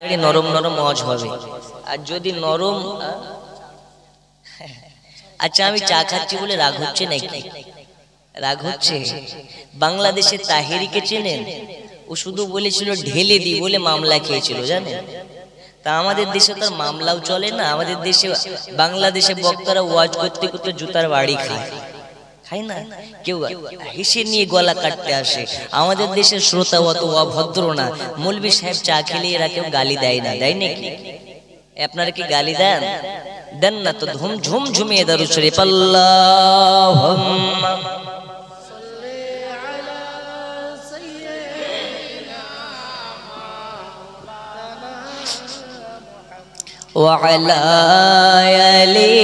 নরম নরম আওয়াজ হবে। আর যদি নরম আচ্ছা আমি চা খাচ্ছি বলে রাগ হচ্ছে নাকি? রাগ হচ্ছে? বাংলাদেশে তাহেরিকে চেনেন? ও শুধু বলেছিল ঢেলে দি বলে মামলা খেয়েছিল, জানেন? তা আমাদের দেশে তার মামলাও চলে না। আমাদের দেশে বাংলাদেশে বক্তারা ওয়াজ করতে করতে জুতার বাড়ি খায়, খায় না? কেউ হেসে নিয়ে গলা কাটতে আসে। আমাদের দেশের শ্রোতা অত অভদ্র না। মৌলভী সাহেব চা খেলে এরা কেউ গালি দেয় না, দেয় নাকি? আপনারা কি গালি দেন? দেন না তো ধুম ঝুম ঝুমিয়ে দারুদ শরীফ আল্লাহুম্মা ওয়া আলা আলি।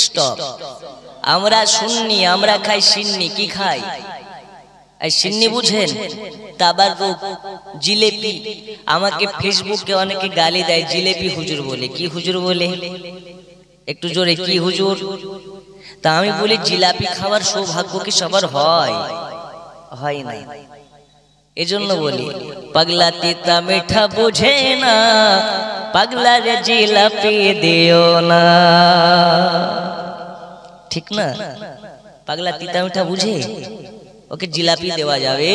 স্টপ। আমরা সুন্নি, আমরা খাই সিন্নি। কি খাই? এই সিন্নি বুঝেন? তাবারুক, জিলেপি। আমাকে ফেসবুকে অনেকে গালি দেয় জিলেপি হুজুর বলে। কি হুজুর বলে? একটু জোরে, কি হুজুর? তা আমি বলি জিলাপি খাওয়ার সৌভাগ্য কি সবার হয়? হয় না। এজন্য বলি পাগলা তিতা মিঠা বুঝে না, পাগলা রে জিলাপি দিও না। ঠিক না? পাগলা তিতা মিঠা বুঝে, ওকে জিলাপি দেওয়া যাবে।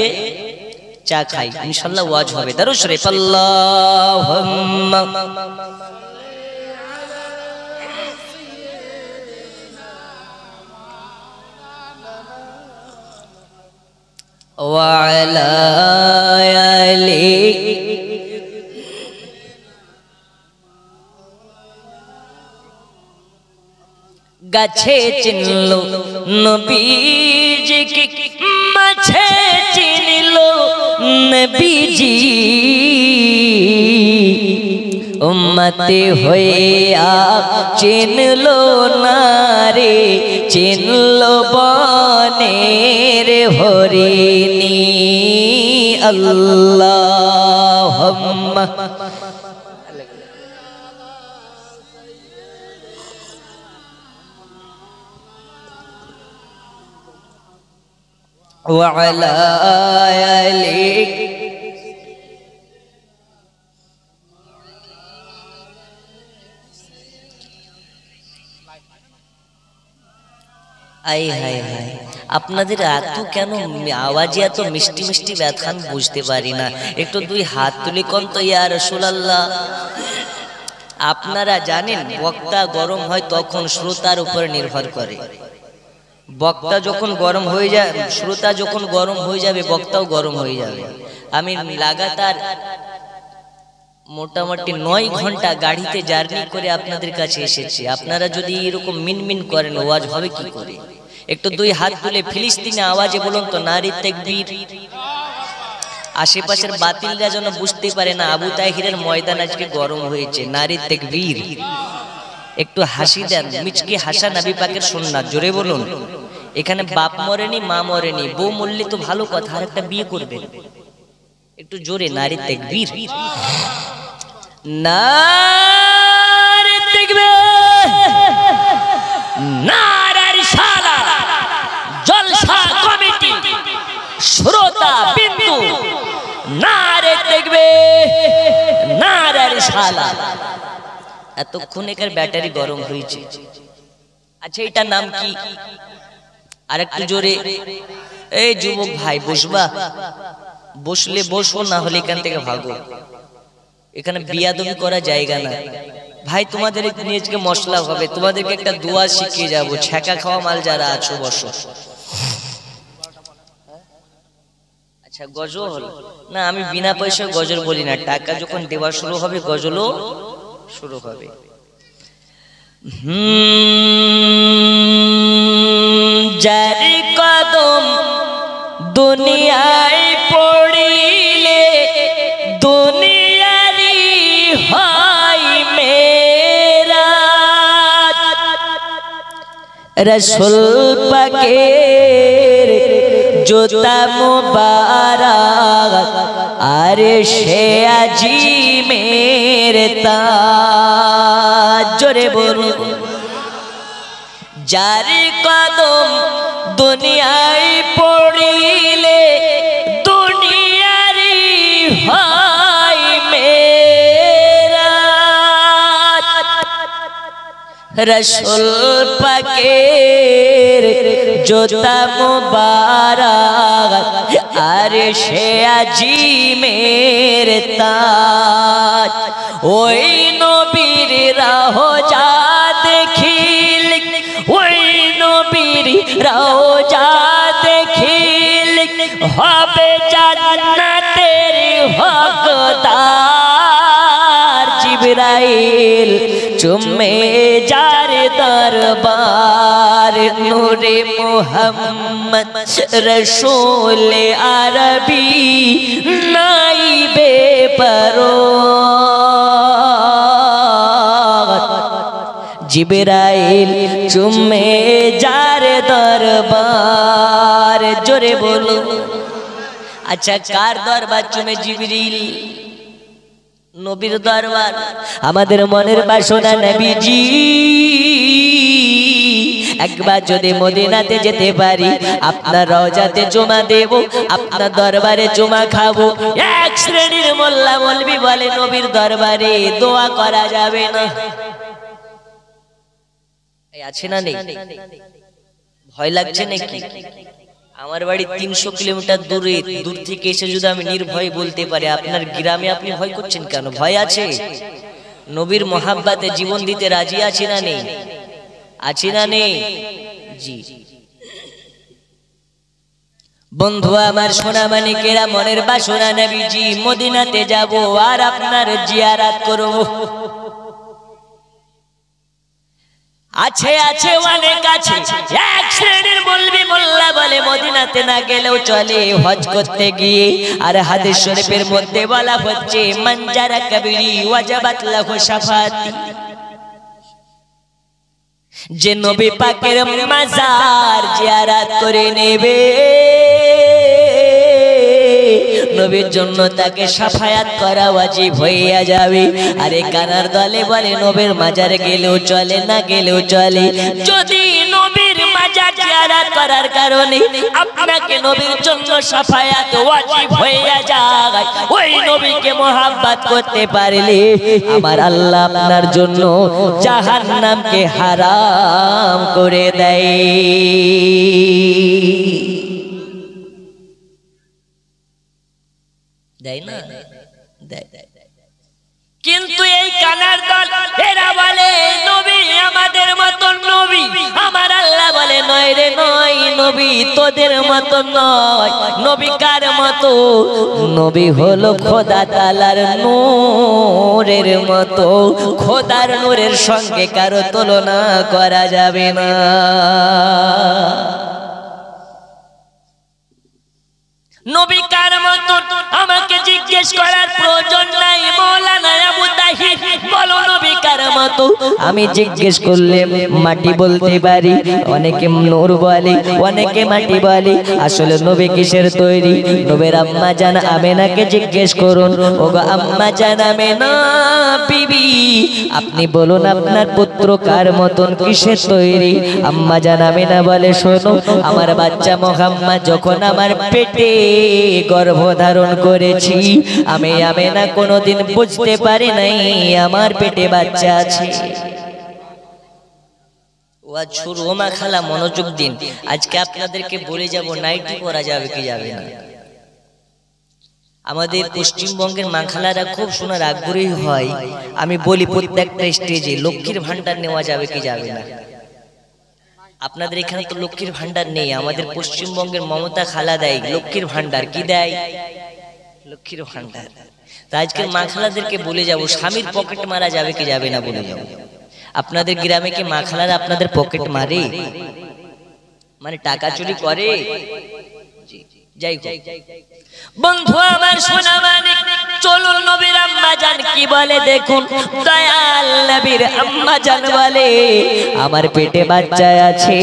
চা খাই, ইনশাআল্লাহ ওয়াজ হবে। দারুদ শরীফ আল্লাহুম্মা ওয়া আলা আলি। গাছে চিনলো নবীজিকে, মাছে চিনলো নবীজি। উম্মতে হইয়া চিনলো না রে, চিনলো বনের হরিণী। আল্লাহুম্মা ওয়া আলা আলি। আই হাই হাই, আপনাদের এত কেন আওয়াজে এত মিষ্টি মিষ্টি ব্যথা আমি বুঝতে পারি না। একটু দুই হাত তুলে কোন তো ইয়া রাসূলুল্লাহ। আপনারা জানেন বক্তা গরম হয় তখন শ্রোতার উপর নির্ভর করে। বক্তা যখন গরম হয়ে যায়, শ্রোতা যখন গরম হয়ে যাবে, বক্তাও গরম হয়ে যাবে। আমি লাগাতার মোটামুটি 9 ঘন্টা গাড়িতে জার্নি করে আপনাদের কাছে এসেছি। আপনারা যদি এরকম মিনমিন করেন ওয়াজ হবে কি করে? একটু দুই হাত তুলে ফিলিস্তিনি আওয়াজে বলুন তো নারী তাকবীর। আশেপাশের বাতিলরা যেন বুঝতে পারে না আবু তাহিরের ময়দান আজকে গরম হয়েছে। নারী তাকবীর। একটু হাসি দেন, মিচকে হাসা নবী পাকের সুন্নাত। জোরে বলুন। এখানে বাপ মরেনি, মা মরেনি, বউ মরলে তো ভালো কথা, আর একটা বিয়ে করবেন। একটু জোরে নারী তাকবীর। নারী তাকবীর, নারী রিসালাত, জলসা কমিটি, শ্রোতা বিন্দু, নারী তাকবীর, নারী রিসালাত। এতক্ষণ এর ব্যাটারি গরম হয়েছে। আচ্ছা এটার নাম কি? আরেকটু জোরে। এই যুবক ভাই বসবা? বসলে বসো, না হলে এখান থেকে ভাগো। এখানে বিয়াদবি করা জায়গা না ভাই। তোমাদের আজকে মশলা হবে, তোমাদেরকে একটা দোয়া শিখিয়ে যাব। ছ্যাঁকা খাওয়া মাল যারা আছো বসো। আচ্ছা গজল না, আমি বিনা পয়সায় গজল বলি না। টাকা যখন দেওয়া শুরু হবে গজলও শুরু হবে। যার কদম দুনিয়ায় পড়িলে দুনিয়ারি হয় মেরা। রাসূল পাকের জুতা মুবারক আরে সে আজিমের তাজ। জোরে বলুন। যার কদম দুনিয়ায় পড়িলে রসুল পাকের জোতা মুবারক আরশে আজিমের তাজ ওই নবীর রওজা দেখিল ওই নবীর রওজা দেখিল হবে জান্নাতের হকদার জিবরাইল চুমে যার দরবার নূরে মুহাম্মদ রসূল আরবি নাইবে পরোয়ার জিবরাইল চুমে যার দরবার জোরে বলো আচ্ছা কার দরবার চুমে জিবরিল নবীর দরবার আমাদের মনের বাসনা নবীজি একবার যদি মদিনাতে যেতে পারি আপনার রওজাতে জমা দেব আপনার দরবারে জমা খাবো এক শ্রেণীর মোল্লা মৌলবি বলে নবীর দরবারে দোয়া করা যাবে না আছে না নেই ভয় লাগছে নাকি আমার বাড়ি 300 কিলোমিটার দূরে দূর থেকে এসে যদি আমি নির্ভয় বলতে পারি আপনার গ্রামে আপনি ভয় করছেন কেন ভয় আছে নবীর মোহাব্বতে জীবন দিতে রাজি আছি না নেই আছি না নেই জি বন্ধু আমার সোনা মানিকেরা মনের বাসনা নবীজি মদিনাতে যাব আর আপনার জিয়ারত করব আছে আছে অনেক আছে এক শ্রেণীর মৌলবি মোল্লা বলে মদিনাতে না গেলেও চলে হজ করতে গিয়ে আর হাদিস শরীফের মধ্যে বলা হচ্ছে মান জারা কবরি ওয়াজাবাত লাহু শাফাতি যে নবী পাকের মাজার জিয়ারত করে নেবে নবীর জন্য তাকে শাফায়াত করা ওয়াজিব হইয়া যাবে আরে কানার দলে বলে নবীর মাজারে গেলেও চলে না গেলেও চলে যদি নবীর মাজার জিয়ারত করার কারণে আপনাকে নবীর জন্য শাফায়াত ওয়াজিব হইয়া যায় ওই নবীকে মোহাব্বত করতে পারলে আমার আল্লাহ আপনার জন্য জাহান্নামকে হারাম করে দেয় দেয় না দেয় কিন্তু এই কানার দল এরা বলে নবী আমাদের মতন নবী আমার আল্লাহ বলে নয় রে নয় নবী তোদের মতন নয় নবী কার মতো নবী হলো খোদা তাআলার নূরের মতো খোদার নূরের সঙ্গে কারো তুলনা করা যাবে না নবী কার মতো আমাকে জিজ্ঞেস করার প্রয়োজন নাই মাওলানা আবু তাহির বলো নবী কার মতো আমি জিজ্ঞেস করলে মাটি বলতে পারি অনেকে নূর বলে অনেকে মাটি বলে আসলে নবী কিসের তৈরি নবীর আম্মা জান আমেনাকে জিজ্ঞেস করুন ওগো আম্মা জান আমেনা বিবি আপনি বলুন আপনার পুত্র কার মতন কিসের তৈরি আম্মা জান আমেনা বলে শোনো আমার বাচ্চা মুহাম্মদ যখন আমার পেটে গর্ভধারণ করেছি আমি আমেনা কোনোদিন বুঝতে পারি নাই আমার পেটে বাচ্চা আছে ওয়া ছুরোমা খালা মনোযোগ দিন আজকে আপনাদেরকে বলে যাব নাইটি পরা যাবে কি যাবে না আমাদের পশ্চিমবঙ্গের মাখালারা খুব শোনার আগ্রহী হয় আমি বলি প্রত্যেকটা স্টেজে লক্ষ্মীর ভান্ডার নেওয়া যাবে কি যাবে না আপনাদের এখানে তো লক্ষ্মীর ভান্ডার নেই আমাদের পশ্চিমবঙ্গের মমতা খালা দেয় লক্ষ্মীর ভান্ডার কি দেয় লক্ষ্মীর ভান্ডার তা আজকের মা খালাদেরকে বলে যাব স্বামীর পকেট মারা যাবে কি যাবে না বলে যাব আপনাদের গ্রামে কি মা খালারা আপনাদের পকেট মারে মানে টাকা চুরি করে যাই হোক বন্ধু আমার সোনা মানিক চলুন নবীর আম্মা জান কি বলে দেখুন দয়াল নবীর আম্মা জান বলে আমার পেটে বাচ্চা আছে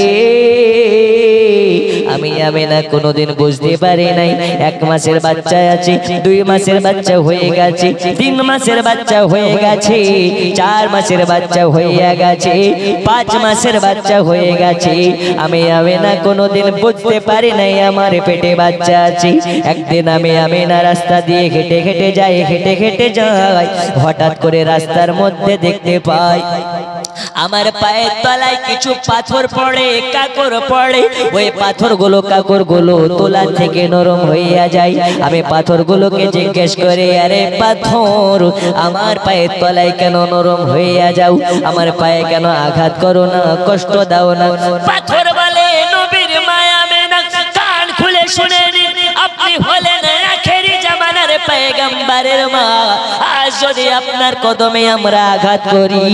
আমি আমেনা কোনোদিন বুঝতে পারি নাই 1 মাসের বাচ্চা আছে 2 মাসের বাচ্চা হয়ে গেছে 3 মাসের বাচ্চা হয়ে গেছে 4 মাসের বাচ্চা হয়ে গেছে 5 মাসের বাচ্চা হয়ে গেছে আমি আমেনা কোনোদিন বুঝতে পারি নাই আমার পেটে বাচ্চা আছে একদিন আমি আমেনা রাস্তা দিয়ে হেঁটে হেঁটে যাই হঠাৎ করে রাস্তার মধ্যে দেখতে পাই আমার পায়ের তলায় কিছু পাথর পড়ে, কাকর পড়ে, ওই পাথরগুলো কাকরগুলো তোলা থেকে নরম হইয়া যায়। আমি পাথরগুলোকে জিজ্ঞেস করে, আরে পাথর আমার পায়ের তলায় কেন নরম হইয়া যাও, আমার পায়ে কেন আঘাত করো না, কষ্ট দাও না? পাথর বলে, নবীর মায়া মেনা, কান খুলে শুনে নিন, আপনি হলেন আখেরি জামানার পয়গম্বরের মা। আজ যদি আপনার কদমে আমরা আঘাত করি,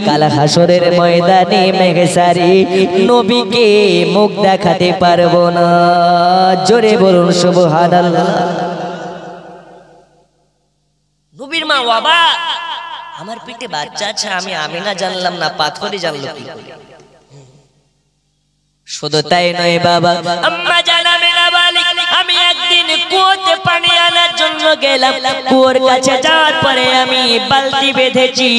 কাল হাসরের ময়দানে মেঘসারি নবীকে মুখ দেখাতে পারবো না। জোরে বলুন সুবহানাল্লাহ। নবীর মা বাবা, আমার পেটে বাচ্চা আছে, আমি আমিনা জানলাম না, পাথরে জানলো কি? শুধু তাই নয় বাবা, আম্মা জানাবে না বলি, আমি একদিন কুয়োতে পানি আনার জন্য গেলাম। কুয়োর কাছে যাওয়ার পরে আমি বালতি বেঁধেছি,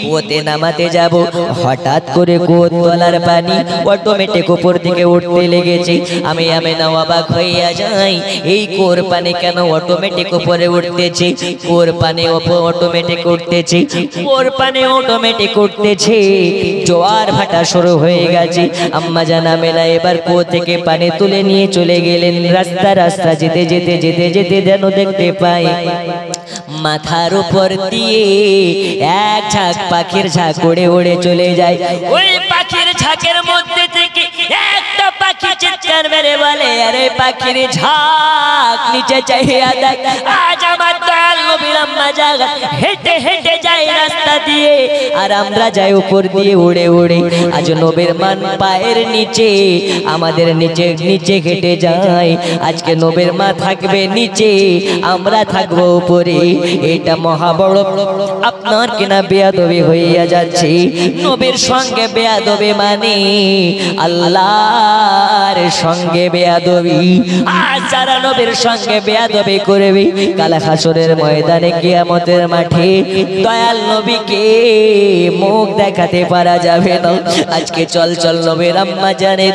কুয়োতে নামাতে যাব, হঠাৎ করে কুয়োর তলার পানি অটোমেটিক উপর দিকে উঠতে লেগেছে। আমি না অবাক হইয়া যাই, এই কুয়োর পানি কেন অটোমেটিক উপরে উঠতেছে? কুয়োর পানি অটোমেটিক উঠতেছে, কুয়োর পানি অটোমেটিক উঠতেছে, জোয়ার ভাটা শুরু হয়ে গেছে। আম্মা জানা মেলা এবার কুয়ো থেকে পানি তুলে নিয়ে চলে গেলেন। রাস্তা যেতে যেতে যেতে যেতে যেন দেখতে পাই মাথার উপর দিয়ে এক ঝাঁক পাখির ঝাঁক উড়ে উড়ে চলে যায়। ওই পাখির ঝাঁকের মধ্যে থেকে একটা পাখি চিৎকার মেরে বলে, আরে পাখির ঝাঁক নিচে চাইয়া দেখ, আজ আমার দয়াল নবীর আম্মা জাগা হেঁটে হেঁটে যায় রাস্তা দিয়ে, আর আমরা যাই উপর দিয়ে উড়ে উড়ে। আজ নবীর মান পায়ের নিচে, আমাদের নিচে নিচে হেঁটে যায়। আজকে নবীর মা থাকবে নিচে, আমরা থাকবো উপরে। এটা মহা বড় আপনার কিনা বেয়াদবি হইয়া যাচ্ছে। নবীর সঙ্গে বেয়াদবি মানে আল্লাহর সঙ্গে বেয়াদবি। আর যারা নবীর সঙ্গে বেয়াদবি করবে, কাল হাসরের ময়দানে কিয়ামতের মাঠে দয়াল নবীকে মুখ দেখাতে পারা যাবে না। আজকে চল চল নবীর আম্মা জানের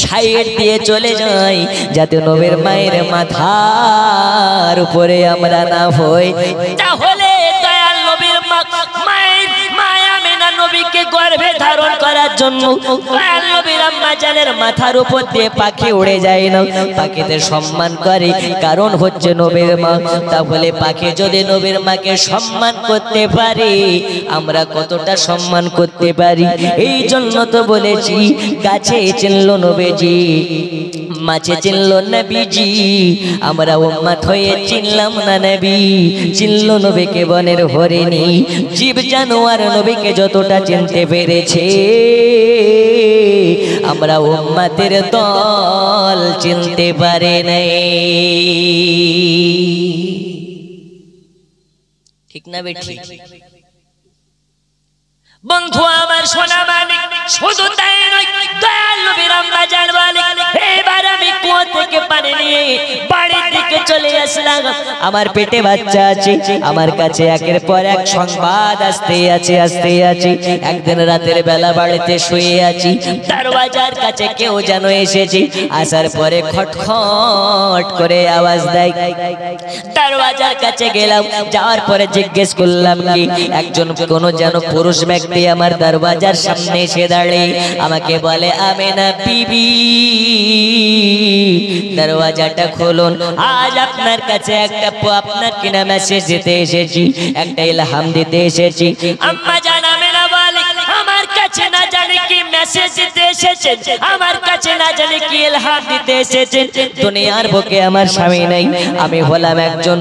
সাইড দিয়ে চলে যাই, যাতে নবীর মায়ের মাথার উপরে আমরা না হই। তাহলে দয়াল নবীর মায়ের মায়া মেনা নবীকে গর্ভে ধারণ করার জন্য দয়াল নবীর আম্মা জানের মাথার উপর দিয়ে পাখি উড়ে যায় না। পাখিদের সম্মান করে, কারণ হচ্ছে নবীর মা। তাহলে পাখি যদি নবীর মাকে সম্মান করতে পারে, আমরা কতটা সম্মান করতে পারি? এই জন্য তো বলেছি, গাছে চিনল নবীজি, মাছে চিনল নবীজি, আমরা উম্মত হয়ে চিনলাম না নবী। চিনল নবীকে বনের হরিণী, জীব জানোয়ার নবীকে যতটা চিনতে পেরেছে, আমরা উম্মতের দল চিনতে পারে নাই। ঠিক না বেঠি? বন্ধু আমার সোনা মানিক, শুধু তাই নয়, দয়াল নবীর আম্মা জান বলে, এবার আমি কুয়ো থেকে পানি নিয়ে বাড়ির দিকে চলে আসলাম। আমার পেটে বাচ্চা আছে, আমার কাছে একের পর এক সংবাদ আসতে আছে। একদিন রাতের বেলা বাড়িতে শুয়ে আছি, দরওয়াজার কাছে কেউ যেন এসেছে। আসার পরে খটখট করে আওয়াজ দেয়। দরওয়াজার কাছে গেলাম, যাওয়ার পরে জিজ্ঞেস করলাম কি? একজন কোনো যেন পুরুষ ব্যক্তি আমার দরওয়াজার সামনে এসে দাঁড়িয়ে আমাকে বলে, আমেনা বিবি দরওয়াজাটা খুলুন, আজ আপনার কাছে একটা আপনার কিনা মেসেজ দিতে এসেছি, একটা ইলহাম দিতে এসেছি। আম্মা জান আমেনা বলে, আমার কাছে না জানি কি মেসেজ দিতে এসেছেন, আমার কাছে না জানি কি ইলহাম দিতে এসেছেন। দুনিয়ার বুকে আমার স্বামী নাই, আমি হলাম একজন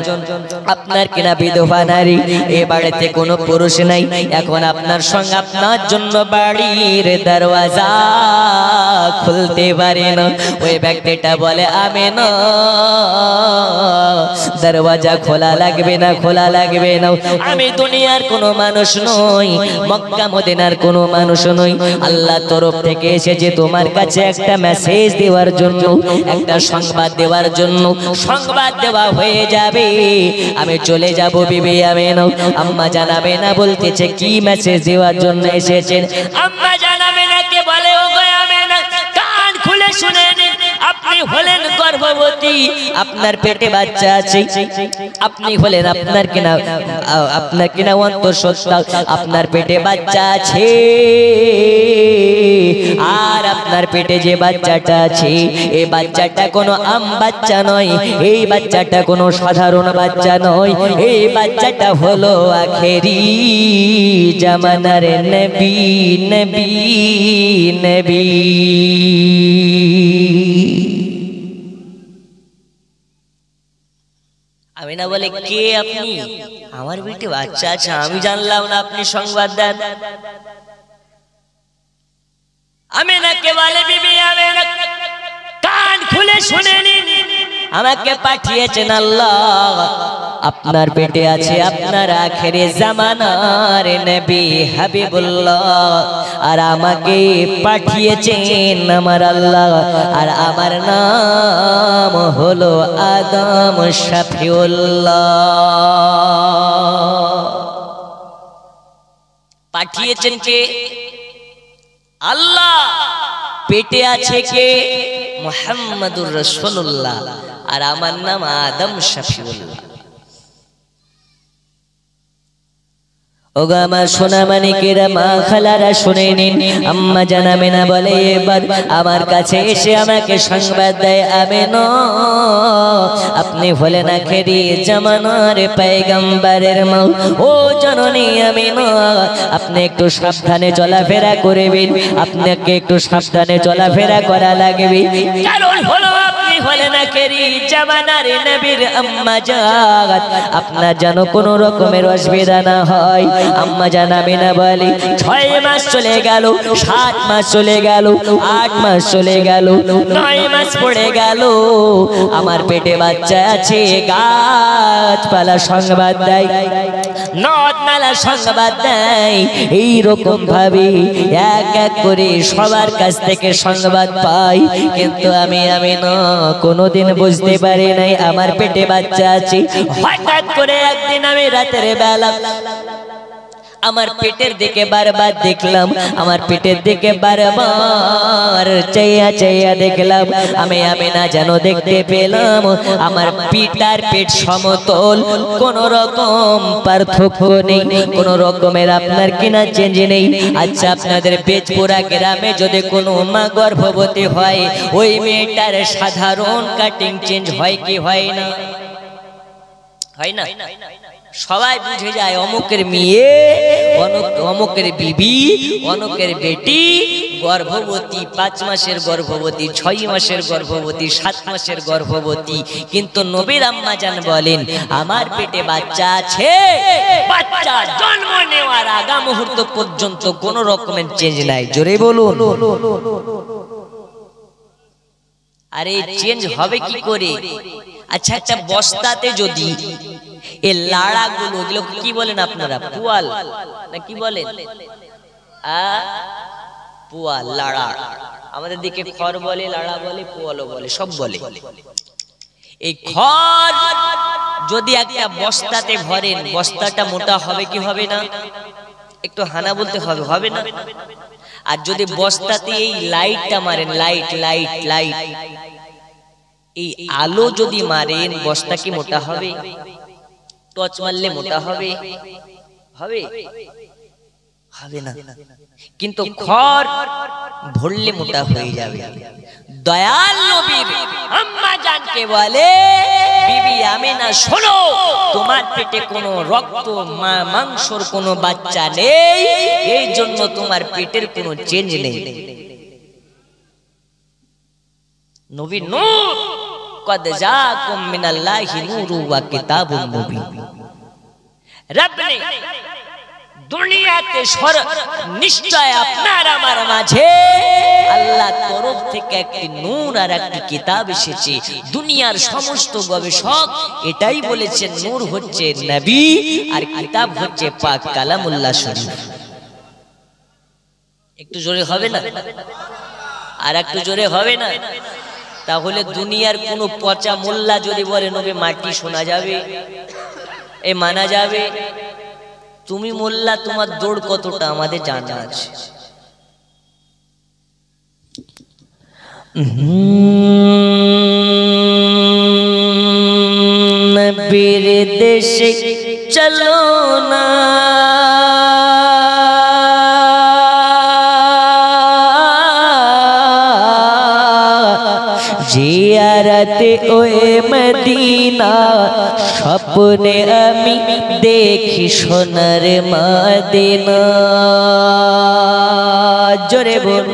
আপনার কিনা বিধবা নারী, এ বাড়িতে কোনো পুরুষ নাই। এখন আপনার সঙ্গে আপনার জন্য বাড়ির দরওয়াজা খুলতে পারে না। ওই ব্যক্তিটা বলে, আমেনা দরওয়াজা খোলা লাগবে না, খোলা লাগবে না, আমি দুনিয়ার কোনো মানুষ নই, মক্কা মদিনার কোনো মানুষ নই, আল্লাহ তরফ থেকে এসেছে তোমার কাছে একটা মেসেজ দেওয়ার জন্য, একটা সংবাদ দেওয়ার জন্য। সংবাদ দেওয়া হয়ে যাবে, আমি চলে যাব বিবি আমেনা। আম্মা জানাবে না বলতেছে, কি মেসেজ দেওয়ার জন্য এসেছেন? আম্মা জানাবে না কে বলে, ও গো আমেনা, কান খুলে খুলে শুনে নিন, আপনি হলেন গর্ভবতী, আপনার পেটে বাচ্চা আছে, আপনি হলেন আপনার কিনা অন্তঃসত্ত্বা, আপনার পেটে বাচ্চা আছে, আর আপনার পেটে যে বাচ্চাটা আছে এই বাচ্চাটা কোনো আম বাচ্চা নয়, এই বাচ্চাটা কোনো সাধারণ বাচ্চা নয়, এই বাচ্চাটা হলো আখেরি জামানার নবী নবী নবী। আমিনা বলে, কে আপনি? আমার পেটে বাচ্চা আছে, আমি জানলাম না, আপনি সংবাদ দেন। আমিনাকে বলে, বিবি আমিনা কান খুলে শুনে নিন, আমাকে পাঠিয়েছেন আল্লাহ, আপনার পেটে আছে আপনার আখেরি জামানার নবী হাবিবুল্লাহ, আর আমাকে পাঠিয়েছেন আমার আল্লাহ, আর আমার নাম হলো আদম শফিউল্লাহ। পাঠিয়েছেন কে? আল্লাহ। পেটে আছে কে? মুহাম্মাদুর রাসূলুল্লাহ, আর আমার নাম আদম শফিউল্লাহ। ওগো আমার সোনা মানিকেরা, মা খালারা শুনে নিন, আম্মা জান আমিনা বলে, এবার আমার কাছে এসে আমাকে সংবাদ দেয়, আমিনা আপনি হলেন আখেরি জামানার পয়গম্বরের মা। ও জননী আমিনা, আপনি একটু সাবধানে চলাফেরা করবেন, আপনাকে একটু সাবধানে চলাফেরা করা লাগবে, কারণ হলো আপনি হলেন আখেরি জামানার নবীর আম্মা জান, আপনার যেন কোনো রকমের অসুবিধা না হয়। আম্মা জান আমিনা বলি, 6 মাস চলে গেল, 7 মাস চলে গেল, 8 মাস চলে গেল, 9 মাস পড়ে গেল, আমার পেটে বাচ্চা আছে। গাছপালা সংবাদ দেয়, নদ নালা সংবাদ দেয়, এইরকম ভাবে এক এক করে সবার কাছ থেকে সংবাদ পাই, কিন্তু আমি না কোনোদিন বুঝতে পারি নাই আমার পেটে বাচ্চা আছে। হঠাৎ করে একদিন আমি রাতের বেলা আমার পেটের দিকে বারবার দেখলাম, আমার পেটের দিকে বারবার চাইয়া চাইয়া দেখলাম, আমি না যেন দেখতে পেলাম আমার পিতার পেট সমতল, কোন রকম পার্থক্য নেই, কোন রকমের আপনার কিনা চেঞ্জ নেই। আচ্ছা, আপনাদের বেজপুরা গ্রামে যদি কোনো মা গর্ভবতী হয়, ওই মেয়েটার সাধারণ কাটিং চেঞ্জ হয় কি হয় না? হয় না? সবাই বুঝে যায় অমুকের মেয়ে, অমুকের বিবি, অমুকের বেটি গর্ভবতী, 5 মাসের গর্ভবতী, 6 মাসের গর্ভবতী, 7 মাসের গর্ভবতী। কিন্তু নবীর আম্মা জান বলেন, আমার পেটে বাচ্চা আছে, বাচ্চা জন্ম নেওয়ার আগা মুহূর্ত পর্যন্ত কোন রকমের চেঞ্জ নাই। জোরে বলুন। আরে চেঞ্জ হবে কি করে? আচ্ছা, একটা বস্তাতে যদি এই লাড়াগুলো, এগুলো কি বলেন আপনারা? পুয়াল না কি বলেন? পুয়াল, লাড়া। আমাদের দিকে খড় বলে, লাড়া বলে, পুয়ালও বলে, সব বলে। এই খড় যদি একটা বস্তাতে ভরেন, বস্তাটা মোটা হবে কি হবে না? একটু হানা বলতে হবে, হবে না? আর যদি বস্তাতে এই লাইটটা মারেন, লাইট লাইট লাইট, এই আলো যদি মারেন, বস্তা কি মোটা হবে? টর্চ মারলে মোটা হবে? হবে? হবে না। কিন্তু খড় ভরলে মোটা হয়ে যাবে। দয়াল নবীর আম্মা জানকে বলে, বিবি আমিনা শোনো, তোমার পেটে কোনো রক্ত মাংসর কোনো বাচ্চা নেই, এই জন্য তোমার পেটের কোনো চেঞ্জ নেই। নবী নূর, কদ জাকুম মিনাল্লাহি নূরু ওয়া কিতাবুম মুবিন। রব ने দুনিয়াতে নিশ্চয় আপনার আমার মাঝে আল্লাহ তরফ থেকে একটি নূর আর একটি কিতাব এসেছে। দুনিয়ার সমস্ত গবেষক এটাই বলেছেন, নূর হচ্ছে নবী আর কিতাব হচ্ছে পাক কালামুল্লাহ শরীফ। একটু জোরে হবে না? আর একটু জোরে হবে না? তাহলে দুনিয়ার কোন পচা মোল্লা যদি বলে নবী মাটি শোনা যাবে, এ মানা যাবে? তুমি মোল্লা, তোমার দৌড় কতটা আমাদের জানা আছে। নবীর দেশে চলো না জিয়ারতে ওয়ে মদিনা স্বপ্নে আমি দেখি সোনার মদিনা জোরে বল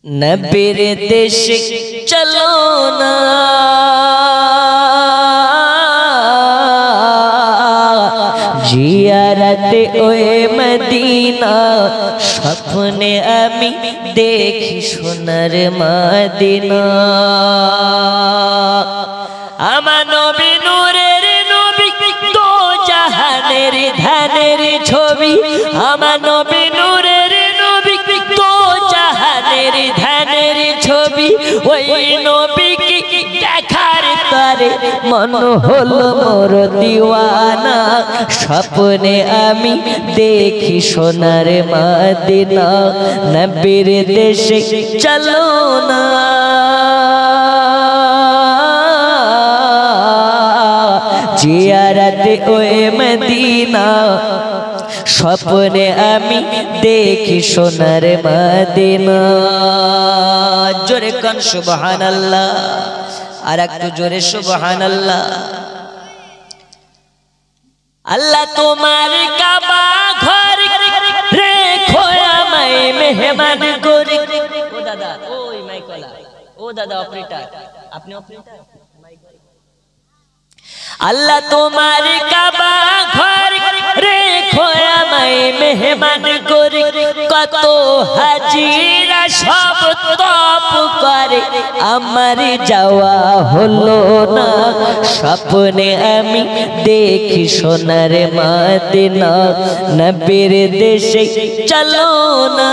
নবীর দেশে চলো না জিয়ারতে ওয়ে মদিনা স্বপ্নে আমি দেখি সোনার মদিনা আমার নবী নূরের নবী তো জাহানের ধানের ছবি আমার নবী নূরের নবী তো জাহানের ধানের ছবি ওই নবীকে দেখার তরে মন হলো মোর দিওয়ানা স্বপ্নে আমি দেখি সোনার মদিনা নবীর দেশে চলো না জিয়ারতে ওয়ে মদিনা স্বপ্নে আমি দেখি সোনার মদিনা জোরে কান সুবহানাল্লাহ আর একটু জোরে সুবহানাল্লাহ আল্লাহ তোমার কাবা ঘর রেখো আমায় মেহমান করে ও দাদা ওই মাইকলা ও দাদা অপারেটর আপনি অপারেটর আল্লাহ তোমার কাবা ঘর রেখো আমায় মেহমান করে কত হাজিরা সব তপ করে আমার যাওয়া হলো না স্বপ্নে আমি দেখি সোনার মদিনা নবীর দেশে চলো না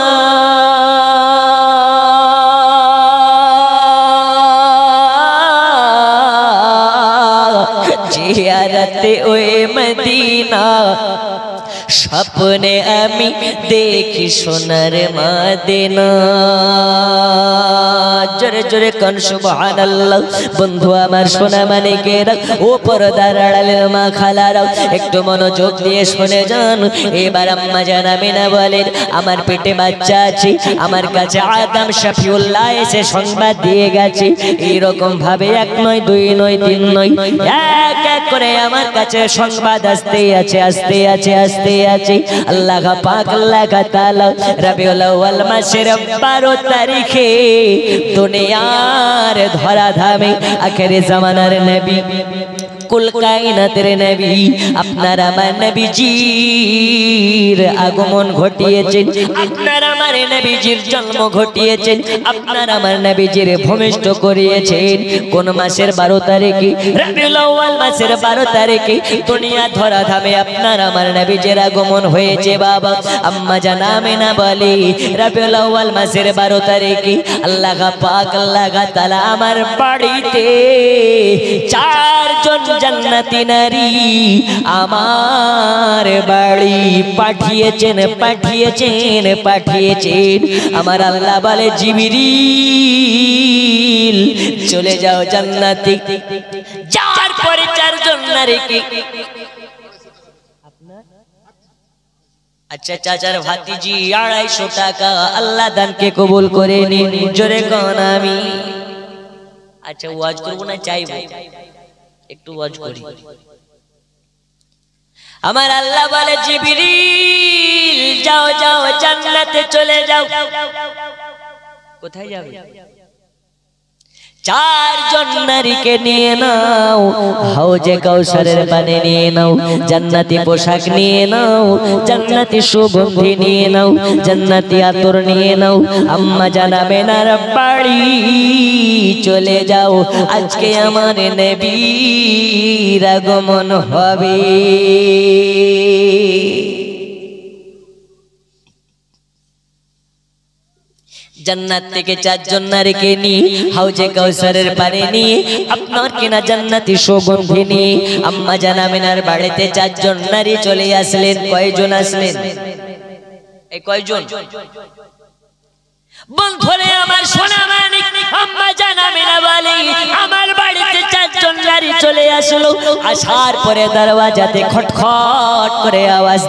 জিয়ারতে ওয়ে মদিনা স্বপ্নে আমি দেখি সোনার মদিনা জোরে জোরে কান সুবহানাল্লাহ বন্ধু আমার সোনা মানিকেরা ও পর্দার আড়ালের মা খালারাও একটু মনোযোগ দিয়ে শুনে যান এবার আম্মা জান আমিনা বলেন আমার পেটে বাচ্চা আছে আমার কাছে আদম শফিউল্লাহ এসে সংবাদ দিয়ে গেছে এইরকম ভাবে এক নয় দুই নয় তিন নয় এক এক করে আমার কাছে সংবাদ আসতে আছে আসতে আছে আসতে আছে আল্লাহ পাক আল্লাহ তাআলা রবিউল আউয়াল মাসের 12 তারিখে দুনিয়ার ধরাধামে আখেরি জামানার নবী কুল কায়নাতের নবী আপনার আমার নবীজির আগমন ঘটিয়েছেন আপনার আমার নবীজির জন্ম ঘটিয়েছেন আপনার আমার নবীজির ভূমিষ্ঠ করিয়েছেন কোন মাসের 12 তারিখে রবিউল আউয়াল মাসের 12 তারিখে দুনিয়া ধরাধামে আপনার আমার নবীজির আগমন হয়েছে বাবা আম্মা জান আমিনা বলে রবিউল আউয়াল মাসের 12 তারিখে আল্লাহ পাক আল্লাহ তাআলা আমার বাড়িতে চারজন জান্নাতি নারী আমার বাড়ি পাঠিয়েছেন পাঠিয়েছেন পাঠিয়েছেন আমার আল্লাহ বলে জিবরিল চলে যাও জান্নাতে যাওয়ার পরে চারজন নারীকে अच्छा चाचार भातीजी 250 টাকা আল্লাহ দানকে কবুল করে নিন জোরে কোন আমি আচ্ছা ওয়াজ করব না চাইবো একটু ওয়াজ করি আমার আল্লাহ বলে জিবরিল যাও যাও জান্নাতে চলে যাও কোথায় যাবে চারজন নারীকে নিয়ে নাও হাউজে কাউসারের পানি নিয়ে নাও জান্নাতি পোশাক নিয়ে নাও জান্নাতি সুগন্ধি নিয়ে নাও জান্নাতি আতর নিয়ে নাও আম্মা জান আমিনার বাড়ি চলে যাও আজকে আমার নবীর আগমন হবে জান্নাত থেকে চারজন নারীকে নিয়ে হাউজে কাউসারের পানি নিয়ে আপনার কিনা জান্নাতি সুগন্ধি নিয়ে আম্মা জান আমিনার বাড়িতে চারজন নারী চলে আসলেন কয়জন আসলেন এই কয়জন বন্ধুরে আমার সোনা মানিক আম্মা জান আমিনা বলে আমার বাড়িতে চারজন নারী চলে আসলো। আসার পরে দরওয়াজাতে খটখট করে আওয়াজ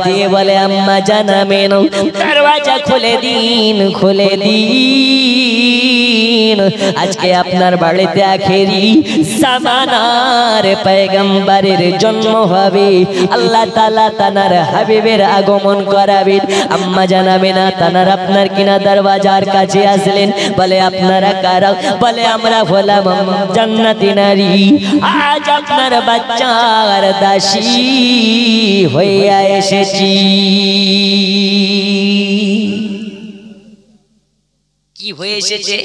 দিয়ে বলে আম্মা জান আমিনা দরওয়াজা খুলে দিন, খুলে দিন। আজকে আপনার বাড়িতে আখেরি জামানার পয়গম্বরের জন্ম হবে। আল্লাহ তাআলা তানার হাবিবের আগমন করাবেন। আম্মা জান আমিনা তানার আপনার কিনা দরওয়াজার কাছে আসলেন। বলে আপনারা কারা? বলে আমরা হলাম জান্নাতি নারী, আজ আপনার বাচ্চার দাসী হইয়া এসেছি। কি হয়ে এসেছে?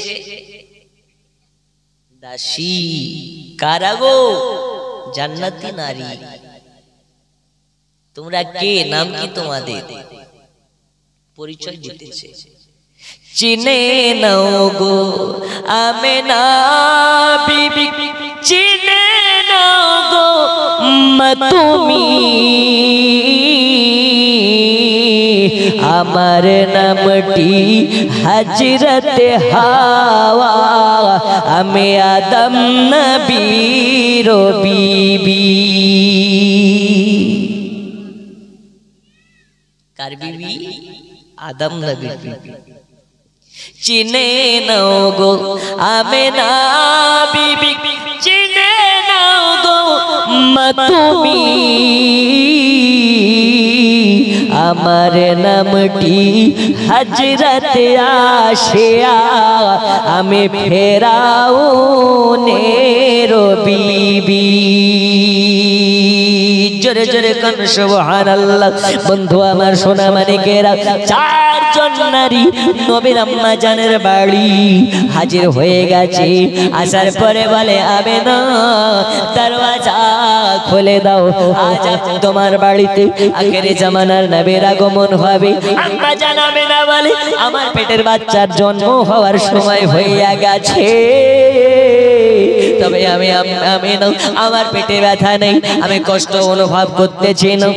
দাসী। কারা গো? জান্নাতি নারী। তোমরা কে? নাম কি তোমাদের? পরিচয় দিতেছে। চিনে নাও গো আমেনা বিবি, চিনে নাও গো তুমি, আমার নামটি হযরতে হাওয়া, আমি আদম নবীর বিবি। কার বিবি? আদম নবীর বিবি। চিনে নাও গো আমেনা বিবি, চিনে নাও গো তুমি, আমার নামটি হযরতে আশিয়া, আমি ফেরাউনের বিবি। জোরে জোরে কান সুবহানাল্লাহ। বন্ধু আমার সোনা মানিকেরা, চারজন নারী নবীর আম্মা জানের বাড়ি হাজির হয়ে গেছে। আসার পরে বলে আমেনা দরওয়াজা খুলে দাও, আজ তোমার বাড়িতে আখেরি জামানার নবীর আগমন হবে। আম্মা জান আমেনা বলে আমার পেটের বাচ্চার জন্ম হওয়ার সময় হইয়া গেছে, তবে আমি আমার পেটে ব্যথা নেই, আমি কষ্ট অনুভব করতেছি না,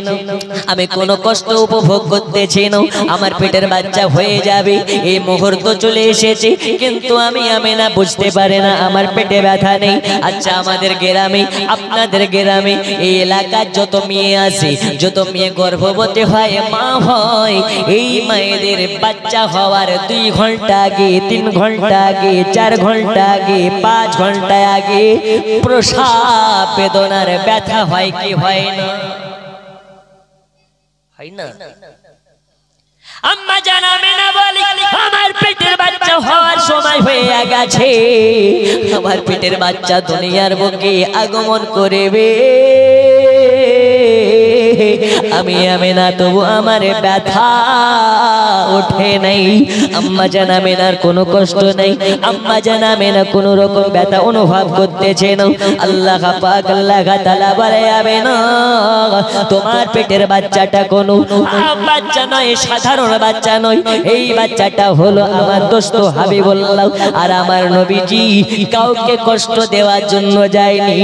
আমি কোনো কষ্ট উপভোগ করতেছি না। আমার পেটের বাচ্চা হয়ে যাবে এই মুহূর্ত চলে এসেছে, কিন্তু আমি না বুঝতে পারি না আমার পেটে ব্যথা নেই। আচ্ছা আমাদের গ্রামে, আপনাদের গ্রামে, এই এলাকার যত মেয়ে আছে, যত মেয়ে গর্ভবতী হয়, মা হয়, এই মায়েদের বাচ্চা হওয়ার 2 ঘন্টা আগে, 3 ঘন্টা আগে, 4 ঘন্টা আগে, 5 ঘন্টা আগে প্রসব বেদনার ব্যথা হয় কি হয় না? হয় না? আম্মা জান আমেনা বলে আমার পেটের বাচ্চা হওয়ার সময় হয়ে গেছে, আমার পেটের বাচ্চা দুনিয়ার বুকে আগমন করবে। আমি আমেনা তবু আমার ব্যথা ওঠে নাই। আম্মা জান আমেনার কোনো কষ্ট নাই, আম্মা জান আমেনা কোনো রকম ব্যথা অনুভব করতেছে না। আল্লাহ পাক আল্লাহ তাআলা বলে আমেনা তোমার পেটের বাচ্চাটা কোনো বাচ্চা নয়, সাধারণ বাচ্চা নয়, এই বাচ্চাটা হলো আমার দোস্ত হাবিবুল্লাহ। আর আমার নবীজি কাউকে কষ্ট দেওয়ার জন্য যায়নি,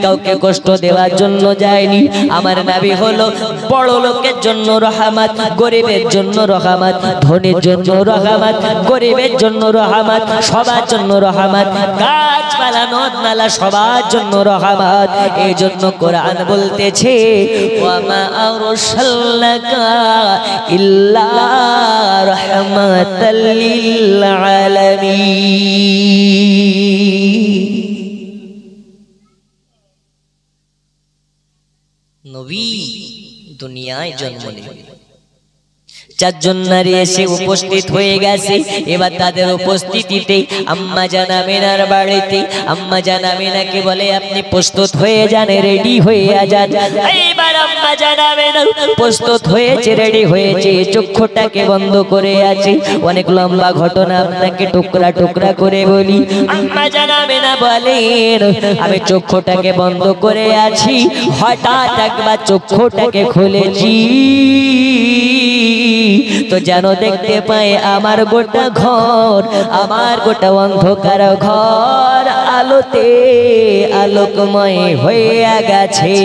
কাউকে কষ্ট দেওয়ার জন্য যায়নি। আমার নবী হলো বড় লোকের জন্য রহমত, গরিবের জন্য রহমত, ধনীর জন্য রহমত, গরিবের জন্য রহমত, সবার জন্য রহমত, গাছপালা নদ নালা সবার জন্য রহমত। এই জন্য কোরআন বলতেছে ওয়ামা আরসালনাকা ইল্লা রাহমাতাল লিল আলামিন। নবী দুনিয়ায় জন্ম নেন, চারজন নারী এসে উপস্থিত হয়ে গেছে। এবার তাদের উপস্থিতিতে আম্মা জান আমেনার বাড়িতে আম্মা জান আমেনাকে বলে আপনি প্রস্তুত হয়ে যান, রেডি হয়ে যান। এইবার আম্মা জান আমেনা প্রস্তুত হয়েছে, রেডি হয়েছে, চক্ষুটাকে বন্ধ করে আছে। অনেক লম্বা ঘটনা, আপনাকে টুকরা টুকরা করে বলি। আম্মা জান আমেনা বলেন আমি চক্ষুটাকে বন্ধ করে আছি, হঠাৎ একবার চক্ষুটাকে খুলেছি তো যেন দেখতে পাই আমার গোটা ঘর, আমার গোটা অন্ধকার ঘর আলোতে আলোকময় হয়ে গেছে।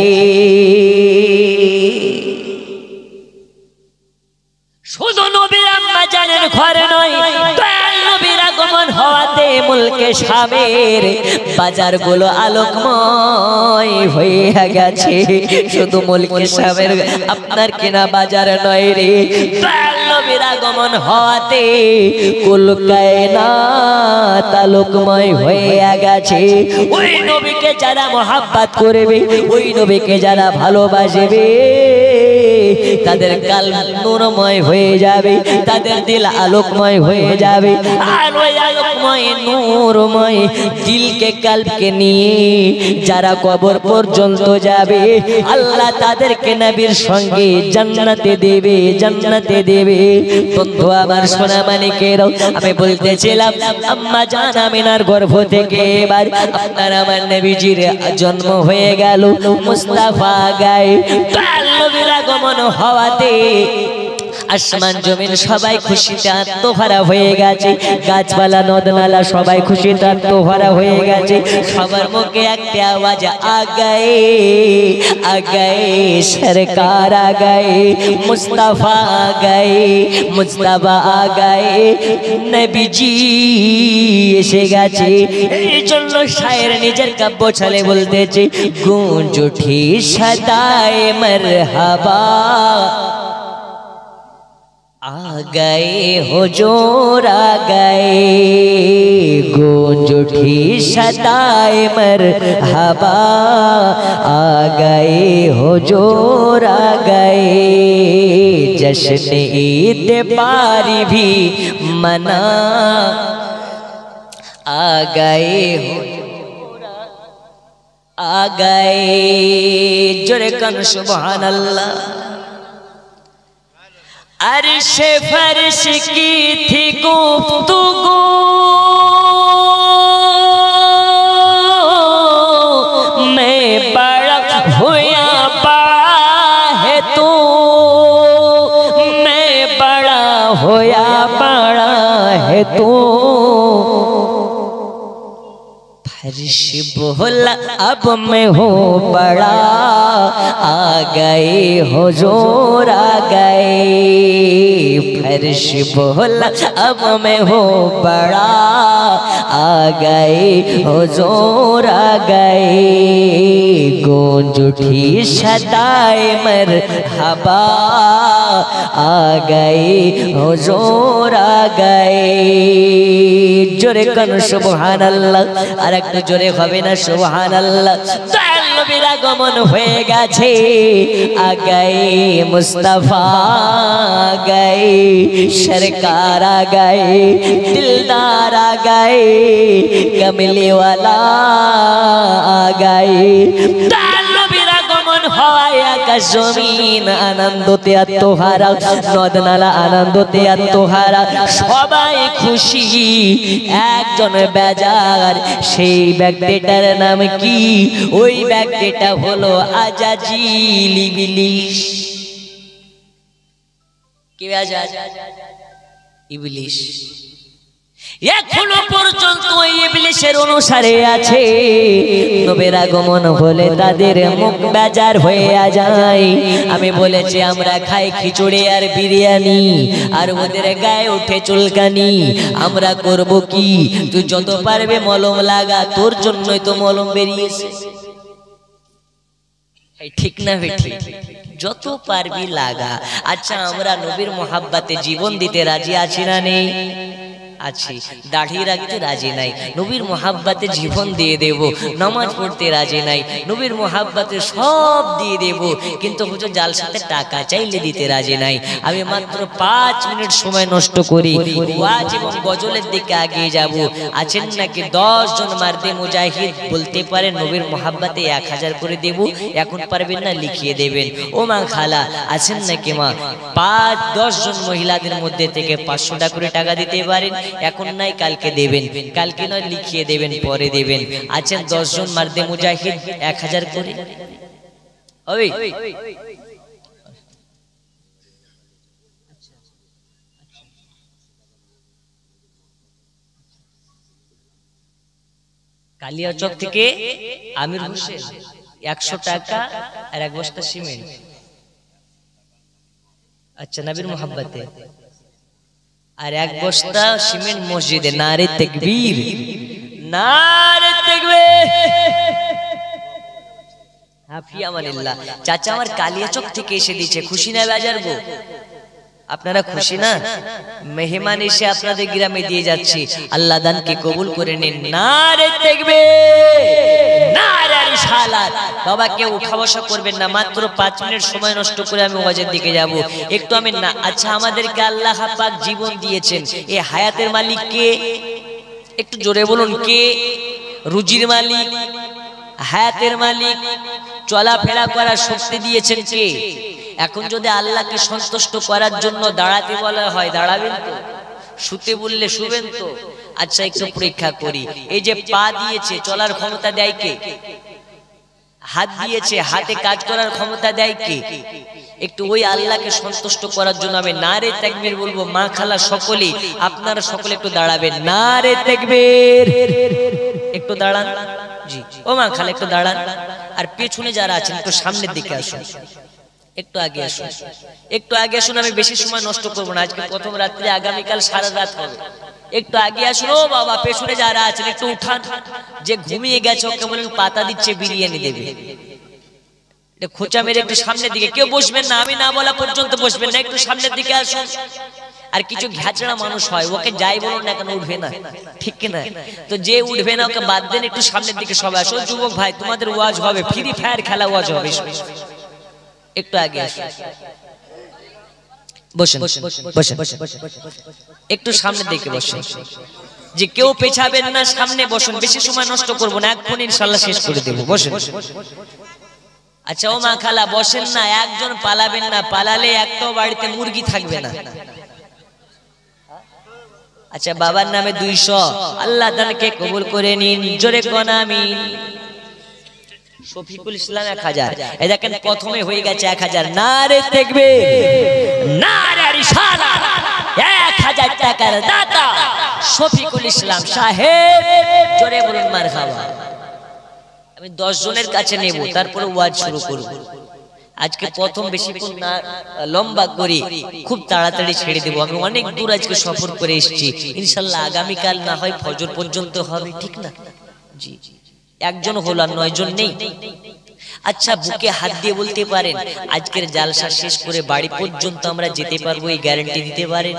শুধু নবীর আম্মা জানের ঘরে নয়, দয়াল নবীর আগমন হওয়াতে মুলকে শামের বাজারগুলো আলোকময় হয়ে গেছে। শুধু মুলকে শামের আপনার কেনা বাজার নয় রে, দয়াল নবীর আগমন হওয়াতে কুল কায়নাত আলোকময় হয়ে গেছে। ওই নবীকে যারা মহাব্বত করবে, ওই নবীকে যারা ভালোবাসবে, তাদের কালব নূরময় হয়ে যাবে, তাদের দিল আলোকময় হয়ে যাবে। আর ওই আলোকময় নূরময় দিলকে কালবকে নিয়ে যারা কবর পর্যন্ত যাবে, আল্লাহ তাদেরকে নবীর সঙ্গে জান্নাতে দেবে, জান্নাতে দেবে। বন্ধু আমার সোনা মানিকেরাও, আমি বলতেছিলাম আম্মা জান আমিনার গর্ভ থেকে এবার আপনার আমার নবীজির জন্ম হয়ে গেল। মুস্তাফা গায়ে নবীর আগমন হওয়াতে আসমান জমিন সবাই খুশিতে আত্মহারা হয়ে গেছে। গাছপালা নদনালা সবাই খুশিতে আত্মহারা হয়ে গেছে। সবার মুখে একটা আওয়াজ, আগায়ে আগায়ে সরকার আগায়ে, মুস্তাফা আগায়ে, মুস্তাফা আগায়ে, নবীজি এসে গেছে। এই জন্য শায়ের নিজের কাব্য ছলে বলতেছে, গূंज उठी सदाए मरहबा, आ गए हुजूर आ गए, गूंज उठी सदाए मरहबा, आ गए हुजूर आ गए, जश्न ईद पारी भी मना, आ गए आ गए। जोरे कन सुभान अल्लाह। अर्श फर्श की थी गुफ्तगू, मैं बड़ा हुआ बड़ा है तू, मैं बड़ा हुआ बड़ा है तू, फर्श बोला अब मैं हूँ बड़ा, आ गए हुजूर आ गए, फर्श बोला अब मैं हूँ बड़ा, आ गए हुजूर आ गए, गूंज उठी सदाए मरहबा, आ गए हुजूर आ गए। जोरे कन सुभान अल्लाह। আর একটু জোরে হবে না সুবহানাল্লাহ। দয়াল নবীর আগমন হয়ে গেছে। আগায়ে মুস্তাফা আগায়ে, সরকার আগায়ে, দিলদার আগায়ে, কমলি ওয়ালা আগায়ে। দয়াল নবীর আগমন হওয়ায় আকাশ জমিন আনন্দতে আত্মহারা, নদ নালা আনন্দতে আত্মহারা, সবাই খুশি। একজন বেজার, সেই ব্যক্তিটার নাম কি? ওই ব্যক্তিটা হলো আজাজিল ইবলিস। কি ইবলিস? এখনো পর্যন্ত ইবলিসের অনুসারে আছে। নবীর আগমন হলে তাদের মুখ বেজার হয়ে যায়। আমি বলেছি আমরা খাই খিচুড়ি আর বিরিয়ানি, আর ওদের গায়ে ওঠে চুলকানি। আমরা করব কি? তুই যত পারবে মলম লাগা, তোর জন্যই তো মলম বেরিয়েছে। ঠিক না বেঠি? যত পারবি লাগা। আচ্ছা, আমরা নবীর মোহাব্বতে জীবন দিতে রাজি আছি না নেই? আছি। দাড়ি রাখতে রাজি নাই, নবীর মোহাব্বতে জীবন দিয়ে দেব। নামাজ পড়তে রাজি নাই, নবীর মোহাব্বতে সব দিয়ে দেব। কিন্তু হুজুর জালসাতে টাকা চাইলে দিতে রাজি নাই। আমি মাত্র 5 মিনিট সময় নষ্ট করি, ওয়াজ এবং গজলের দিকে এগিয়ে যাব। আছেন নাকি 10 জন মার্দে মুজাহিদ বলতে পারে নবীর মোহাব্বতে 1000 করে দেব? এখন পারবেন না, লিখিয়ে দেবেন। ও মা খালা আছেন নাকি মা? 5-10 জন মহিলাদের মধ্যে থেকে 500 টাকা করে টাকা দিতে পারেন? এখন নাই, কালকে দেবেন। কালকে নয়, লিখিয়ে দেবেন, পরে দেবেন। আছেন 10 জন মার্দে মুজাহিদ 1000 করে হবে? কালিয়াচক থেকে আমির হোসেন 100 টাকা আর 1 বস্তা সিমেন্ট। আচ্ছা নবীর মোহাব্বতে। আর এক বস্তা সিমেন্ট মসজিদে, নারে তাকবীর, নারে তাকবীর। হাফিয়া মানিল্লাহ। চাচা আমার কালিয়াচক থেকে এসে দিয়েছে, খুশি না বাজার গো? আপনারা খুশি না? মেহমান এসে আপনাদের গ্রামে দিয়ে যাচ্ছি, আল্লাহ দানকে কবুল করে নিন। নারে তাকবীর, নারে রিসালাত। বাবা কেউ উঠা বসা করবেন না, মাত্র 5 মিনিট সময় নষ্ট করে আমি ওয়াজের দিকে যাব। একটু আমি না, আচ্ছা আমাদেরকে আল্লাহ পাক জীবন দিয়েছেন, এই হায়াতের মালিক কে? একটু জোরে বলুন কে? রুজির মালিক, হায়াতের মালিক, চলাফেরা করার শক্তি দিয়েছেন কে? এখন যদি আল্লাহকে সন্তুষ্ট করার জন্য দাঁড়াতে বলা হয়, দাঁড়াবেন তো? শুতে বললে শুবেন তো? আচ্ছা একটু পরীক্ষা করি, এই যে পা দিয়েছে, চলার ক্ষমতা দেয় কে? হাত দিয়েছে, হাতে কাজ করার ক্ষমতা দেয় কে? একটু ওই আল্লাহকে সন্তুষ্ট করার জন্য আমি নারে তাকবীর বলবো। মা খালা সকলে, আপনারা সকলে একটু দাঁড়াবেন। নারে তাকবীর, একটু দাঁড়ান। জি ও মা খালা একটু দাঁড়ান। আর পেছনে যারা আছেন একটু সামনের দিকে আসুন, একটু আগে আসুন, একটু আগে আসুন। আমি বেশি সময় নষ্ট করবো না, আজকে প্রথম রাত্রে, আগামীকাল সারা রাত হবে। একটু আগে আসুন। ও বাবা পেছনে যারা আছেন একটু উঠান। যে ঘুমিয়ে গেছে ওকে বলেন পাতা দিচ্ছে, বিরিয়ানি দেবে। খোঁচা মেরে একটু সামনের দিকে, কেউ বসবেন না, আমি না বলা পর্যন্ত বসবেন না, একটু সামনের দিকে আসুন। আর কিছু ঘ্যাচড়া মানুষ হয়, ওকে যাই বলুন না কেন উঠবে না, ঠিক কিনা? তো যে উঠবে না ওকে বাদ দেন, একটু সামনের দিকে সবাই আসো। যুবক ভাই তোমাদের ওয়াজ হবে, ফ্রি ফায়ার খেলা ওয়াজ হবে, একটু আগে আসুন। বসেন বসেন, একটু সামনের দিকে বসেন। যে কেউ পেছাবেন না, সামনে বসুন, বেশি সময় নষ্ট করবো না, এখন ইনশাআল্লাহ শেষ করে দেবো। বসেন। আচ্ছা ও মা খালা বসেন না, একজন পালাবেন না, পালালে একটাও বাড়িতে মুরগি থাকবে না। আচ্ছা বাবার নামে 200, আল্লাহ দানকে কবুল করে নিন, জোরে কোন আমিন। শফিকুল ইসলাম 1000, এই দেখেন প্রথমে হয়ে গেছে 1000। নারে তাকবীর, নারে রিসালাত। 1000 টাকার দাতা শফিকুল ইসলাম সাহেব, জোরে বলুন মারহাবা। আমি 10 জনের কাছে নেব, তারপরে ওয়াজ শুরু করব। আজকে প্রথম বেশিক্ষণ না লম্বা করি, খুব তাড়াতাড়ি ছেড়ে দেব। আমি অনেক দূর আজকে সফর করে এসেছি, ইনশাআল্লাহ আগামীকাল না হয় ফজর পর্যন্ত হবে, ঠিক না? জি একজন হলো আর 9 জন নেই। আচ্ছা বুকে হাত দিয়ে বলতে পারেন আজকের জালসা শেষ করে বাড়ি পর্যন্ত আমরা যেতে পারবো, এই গ্যারান্টি দিতে পারেন?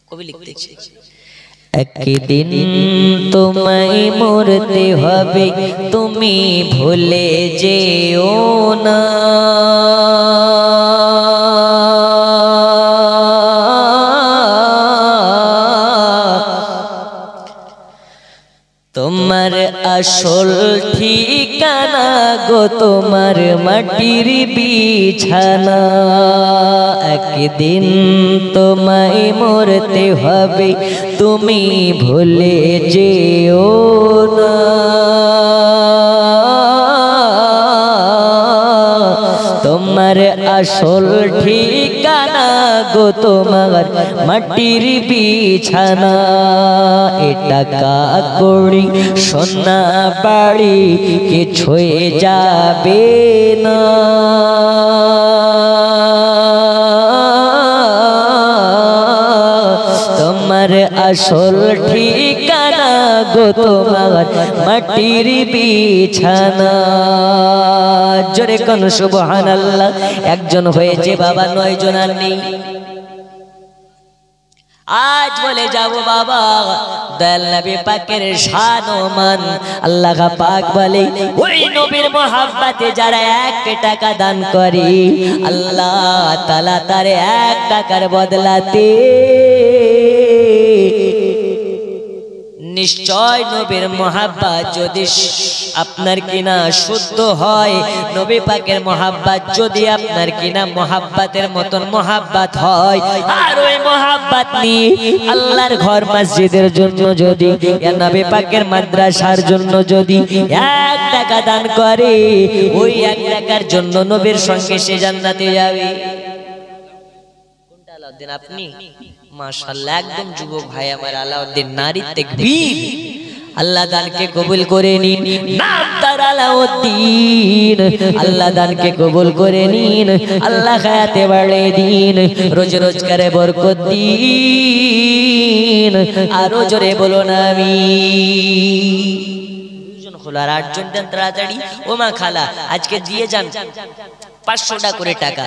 কবি লিখতেছে, একদিন তোমায় মরতে হবে, তুমি ভুলে যেও না। তোমার আসল ঠিকানা গো তোমার মাটির বিছানা। একদিন তোমায় মরতে হবে, তুমি ভুলে যেও না। তোমার আসল ঠিকানা গো তোমার মাটির বিছানা। এ টাকা কড়ি সোনা বাড়ি কিছুই যাবে না। তোমার আসল ঠিকানা গো তোমার মাটির বিছানা। জোরে কোন সুবহানাল্লাহ। একজন হয়েছে বাবা, 9 জন আর নেই। আজ বলে যাব বাবা দয়াল নবী পাকের শান ও মান। আল্লাহ পাক বলে ওই নবীর মহব্বতে যারা 1 টাকা দান করে, আল্লাহ তাআলা তার 1 টাকার বদলাতে নিশ্চয় নবীর মহব্বত যদি আপনার কিনা শুদ্ধ হয়, নবী পাকের মহব্বত যদি আপনার কিনা মহব্বতের মতন মহব্বত হয়, আর ওই মহব্বত নিয়ে আল্লাহর ঘর মসজিদের জন্য যদি, নবী পাকের মাদ্রাসার জন্য যদি 1 টাকা দান করে, ওই 1 টাকার জন্য নবীর সঙ্গে সে জান্নাতে যাবে। কোনটা আলাউদ্দিন আপনি? মাশাআল্লাহ একদম যুবক ভাই আমার আলাউদ্দিন। নারী তাকবীর, আল্লাহ দানকে কবুল করে নিন। নাম তার আলাউদ্দিন। আল্লাহ দানকে কবুল করে নিন। আল্লাহ হায়াতে বাড়িয়ে দিন, রোজ রোজগারে বরকত দিন। আরো জোরে বলুন আমিন। দুজন হলো আর 8 জন দেন তাড়াতাড়ি। ও মা খালা আজকে দিয়ে যান 500 টাকা করে টাকা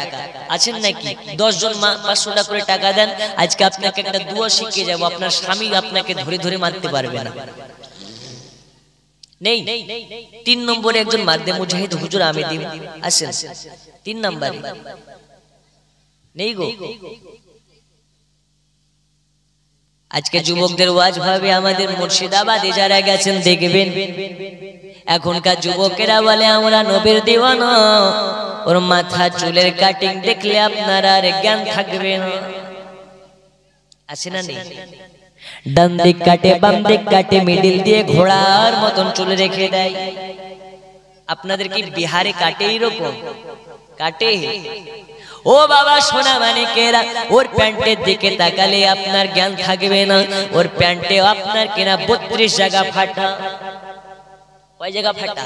আছেন নাকি? 10 জন মা 500 টাকা করে টাকা দেন। আজকে আপনাকে একটা দোয়া শিখিয়ে যাব, আপনার স্বামী আপনাকে ধরে ধরে মারতে পারবে না। নেই 3 নম্বরে একজন মারদে মুজাহিদ হুজুর আমি দিব আসেন 3 নম্বরে নেই গো। আজকে যুবকদের ওয়াজ ভাবে আমাদের মুর্শিদাবাদে যারা গেছেন দেখবেন এখনকার যুবকেরা বলে আমরা নবীর দিওয়ানা। ওর মাথা চুলের কাটিং দেখলে আপনার আর জ্ঞান থাকবে না। আছে না নেই? ডান দিক কাটে বাম দিক কাটে মিডিল দিয়ে ঘোড়ার মতন চুল রেখে দেয়। আপনাদের কি বিহারে কাটে এরকম? কাটে? ও বাবা সোনা মানিকেরা, ওর প্যান্টের দিকে তাকালে আপনার জ্ঞান থাকবে না। ওর প্যান্টে আপনার কিনা 32 জায়গা ফাটা। কয় জায়গা ফাটা?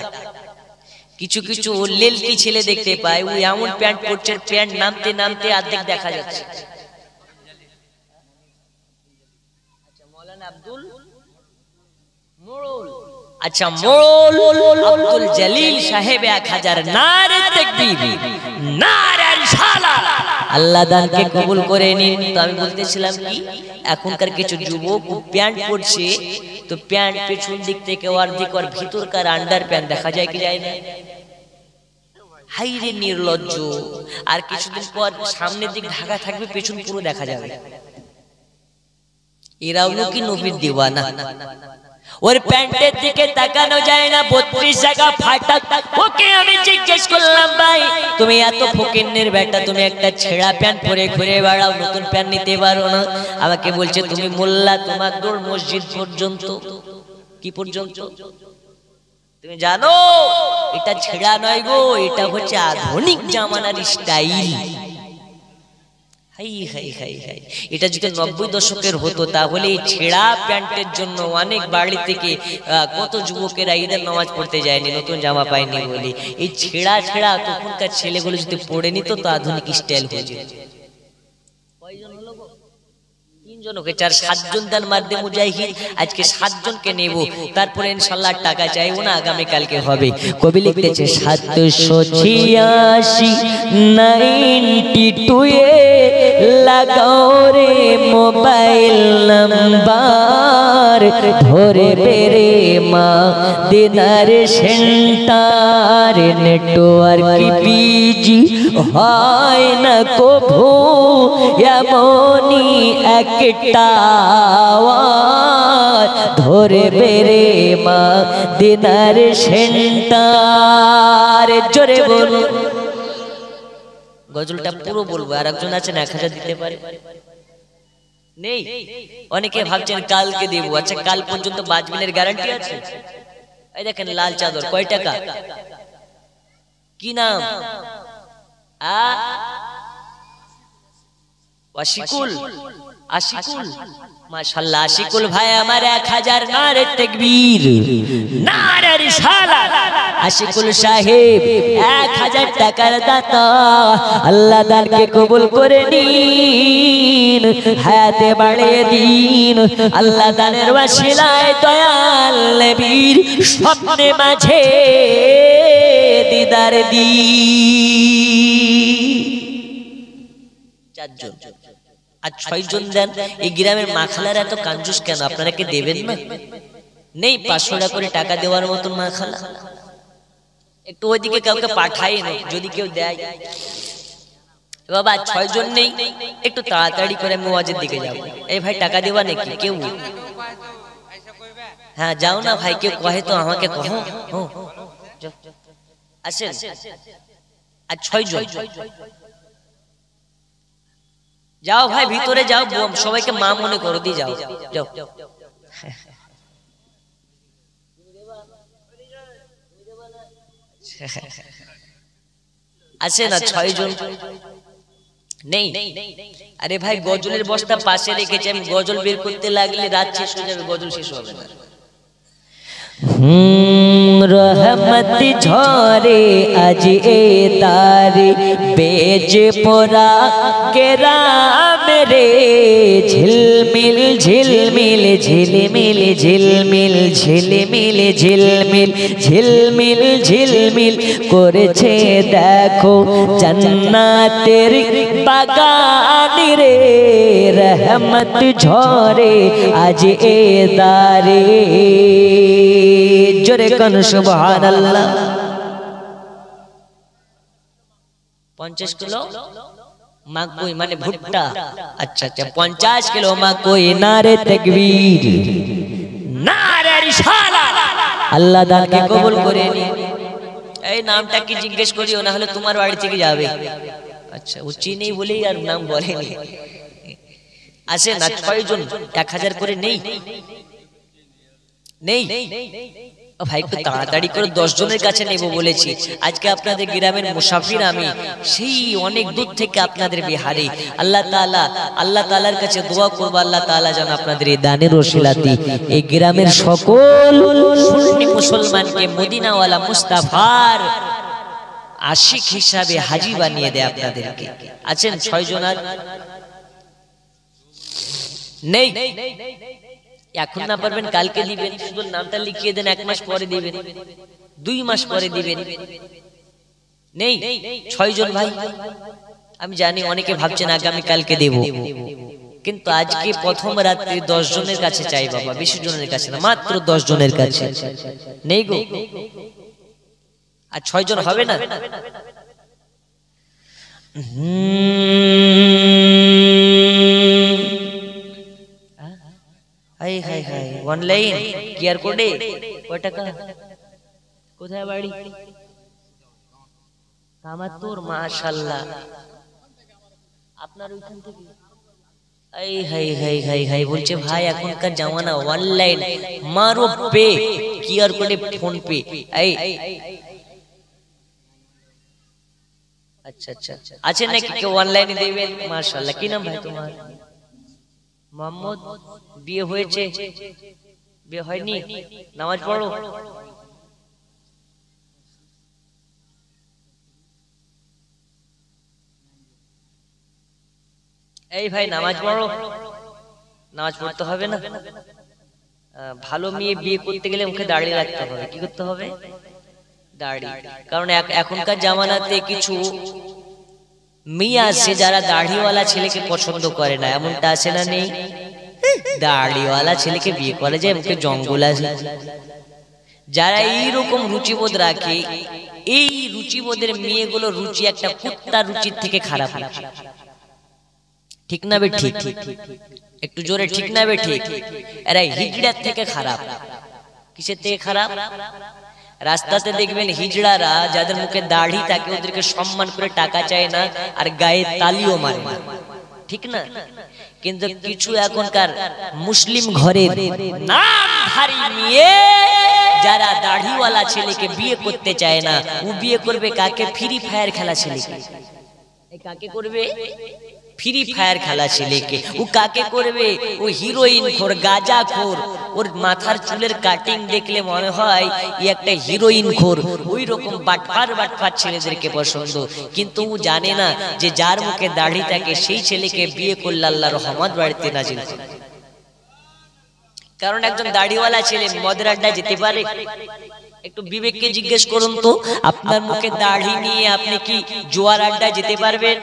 কিছু কিছু লেলকি ছেলে দেখতে পায়, ওই এমন প্যান্ট পরছে, প্যান্ট নামতে নামতে অর্ধেক দেখা যাচ্ছে। আচ্ছা মোড়ল আব্দুল জলিল সাহেব 1000 নারে তাকবীর নারে রিসালাত। আল্লাহ দানকে কবুল করে নিন। তো আমি বলতেছিলাম কি এখনকার কিছু যুবক প্যান্ট পরছে, তো প্যান্ট পেছন দিক থেকে অর্ধেক আর ভিতরকার আন্ডার প্যান্ট দেখা যায় কি যায় না? হাইরে নির্লজ্জ। আর কিছুদিন পর সামনের দিক ঢাকা থাকবে, পেছন পুরো দেখা যাবে। এরাও কি নবীর দিওয়ানা? ওর প্যান্টের দিকে তাকানো যায় না, 32 জায়গা ফাটা। ওকে আমি জিজ্ঞেস করলাম ভাই তুমি এত ফকিন্নের বেটা, তুমি একটা ছেঁড়া প্যান্ট পরে ঘুরে বেড়াও, নতুন প্যান্ট নিতে পারো না? আমাকে বলছে তুমি মোল্লা, তোমার দৌড় মসজিদ পর্যন্ত। কি পর্যন্ত? তুমি জানো এটা ছেঁড়া নয় গো, এটা হচ্ছে আধুনিক জামানার স্টাইল। এটা যদি 90 দশকের হতো তাহলে এই ছেঁড়া প্যান্টের জন্য অনেক বাড়ি থেকে কত যুবকেরা ঈদের নামাজ পড়তে যায়নি, নতুন জামা পায়নি বলে। এই ছেঁড়া ছেঁড়া তখনকার ছেলেগুলো যদি পড়ে নিত তো আধুনিক স্টাইল হয়ে যেত। কয়জন হলো গো? 3 জন। ওকে 4-7 জন দেন মারদে মুজাহিদ। আজকে 7 জনকে নেব, তারপরে ইনশাআল্লাহ টাকা চাইবো না, আগামী কালকে হবে। কবি লিখতেছে 786 92 এ লাগাও রে মোবাইল নাম্বার, ধরে বেরে মা দিনার সেন্টার। নেটওয়ার্ক বিজি হয় না কভু, এমনই একটা ধরে বেরে মা দিনার সেন্টার। জোরে বলো। গজলটা পুরো বলবো, আর একজন আছেন 1000 দিতে পারে? নেই। অনেকে ভাবছেন কালকে দেব। আচ্ছা কাল পর্যন্ত বাজবিনের গ্যারান্টি আছে? এই দেখেন লাল চাদর, কয় টাকা? কি নাম? আশিকুল। আশিকুল মাশাআল্লাহ। আশিকুল ভাই আমার 1000 নারে তাকবীর নারে রিসালাত। আশিকুল সাহেব 1000 টাকার দাতা। আল্লাহ দানকে কবুল করে নিন, হায়াতে বাড়িয়ে দিন। আল্লাহ দানের ওয়াসিলায় দয়াল নবীর স্বপ্নে মাঝে দিদার দিন। 4 জন আর 6 জন দেন। এই গ্রামের মাখালারা এত কাঞ্জুস কেন? আপনারা কি দেবেন না? নেই 500 টাকা করে টাকা দেওয়ার মতন মাখালা? একটু ওইদিকে কাউকে পাঠাই না, যদি কেউ দেয়। বাবা 6 জন নেই, একটু তাড়াতাড়ি করে আমি ওয়াজের দিকে যাব। এই ভাই টাকা দেওয়া নাকি কেউ? হ্যাঁ যাও না ভাই, কেউ কহে তো আমাকে কহো। আসেন। আর 6 জন যাও ভাই, ভিতরে যাও, সবাইকে মা মনে করো, দিয়ে যাও যাও। আছে না 6 জন? নেই। আরে ভাই গজলের বস্তা পাশে রেখেছি, আমি গজল বের করতে লাগলে রাত শেষ হয়ে যাবে, গজল শেষ হবে না। रहमत झरे आज ए तारे बेज पोरा के राम रे झिलमिल झिलमिल झिलमिल झिलमिल झिलमिल झिलमिल झिलमिल झिलमिल করেছে দেখো জান্নাতের বাগান রে রহমত ঝরে আজ এ দারে জোরে কোন সুবহানাল্লাহ 50 কিলো মাকবুই মানে ভুট্টা আচ্ছা আচ্ছা 50 কিলো মাকবুই নারে তাকবীর নারে রিসালাত আল্লাহ দানকে কবুল করে নি এই নামটা কি জিজ্ঞেস করিও না হলে তোমার বাড়ি থেকে যাবে আচ্ছা ও চিনি বলেই আর নাম বলেনি আসে না 6 জন 1000 করে নেই নেই ও ভাই একটু তাড়াতাড়ি করে 10 জনের কাছে নেব বলেছি আজকে আপনাদের গ্রামের মুসাফির আমি সেই অনেক দূর থেকে আপনাদের বিহারে আল্লাহ তাআলার কাছে দোয়া করব আল্লাহ তাআলা যেন আপনাদের এই দানের ওসিলাতে এই গ্রামের সকল সুন্নি মুসলমানকে মদিনাওয়ালা মুস্তাফার আশিক হিসাবে হাজী বানিয়ে দেয় আপনাদেরকে আছেন 6 জন আর নেই এখন না পারবেন কালকে দিবেন শুধু নামটা লিখিয়ে দেন 1 মাস পরে দিবেন 2 মাস পরে দিবেন নেই 6 জন ভাই আমি জানি অনেকে ভাবছেন আগামী কালকে দেব কিন্তু আজকে প্রথম রাতে 10 জনের কাছে চাই বাবা 20 জনের কাছে না মাত্র 10 জনের কাছে নেই গো আর 6 জন হবে না হাই হাই হাই অনলাইন কিআর কোডে কত টাকা কোথায় বাড়ি কামাতপুর মাশাআল্লাহ আপনার ওইখান থেকে এই হাই হাই হাই হাই বলছে ভাই এখনকার জামানা অনলাইন মারো পে কিআর কোডে ফোন পে এই আচ্ছা আচ্ছা আছে নাকি কেউ অনলাইনে দেবেন মাশাআল্লাহ কি নাম ভাই তোমার মোহাম্মদ বিয়ে হয়েছে বিয়ে হয়নি নামাজ পড়ো এই ভাই নামাজ পড়ো নামাজ পড়তে হবে না ভালো মেয়ে বিয়ে করতে গেলে মুখে দাড়ি রাখতে হবে কি করতে হবে দাড়ি কারণ এখনকার জামানাতে কিছু মেয়ে আছে যারা দাড়িওয়ালা ছেলেকে পছন্দ করে না এমনটা আছে না নেই দাড়িওয়ালা ছেলেকে বিয়ে করে যায় মুখে জঙ্গল আছে যারা এইরকম রুচিবোধ রাখে এই রুচিবোধের মেয়েগুলো রুচি একটা কুত্তার রুচির থেকে খারাপ ঠিক না বে ঠিক একটু জোরে ঠিক না বে ঠিক এরা হিজড়ার থেকে খারাপ কিসের থেকে খারাপ রাস্তাতে দেখবেন হিজড়ারা যাদের মুখে দাড়ি থাকে ওদেরকে সম্মান করে টাকা চায় না আর গায়ে তালিও মারে না ঠিক না কিন্তু কিছু এখনকার মুসলিম ঘরের নামধারী মেয়ে যারা দাড়িওয়ালা ছেলেকে বিয়ে করতে চায় না ও বিয়ে করবে কাকে ফ্রি ফায়ার খেলা ছেলেকে কাকে করবে ফ্রি ফায়ার খেলা ছেলেকে ও কাকে করবে ও হিরোইন খোর গাঁজা খোর ওর মাথার চুলের কাটিং দেখলে মনে হয় ই একটা হিরোইন খোর ওই রকম বাটপার ছেলেদেরকে পছন্দ কিন্তু ও জানে না যে যার মুখে দাড়ি থাকে সেই ছেলেকে বিয়ে করলে আল্লাহর রহমত বাড়িতে নাজিল হয় কারণ একজন দাড়িওয়ালা ছেলে মদের আড্ডায় যেতে পারে একটু বিবেককে জিজ্ঞেস করুন তো আপনার মুখে দাড়ি নিয়ে আপনি কি জোয়ার আড্ডায় যেতে পারবেন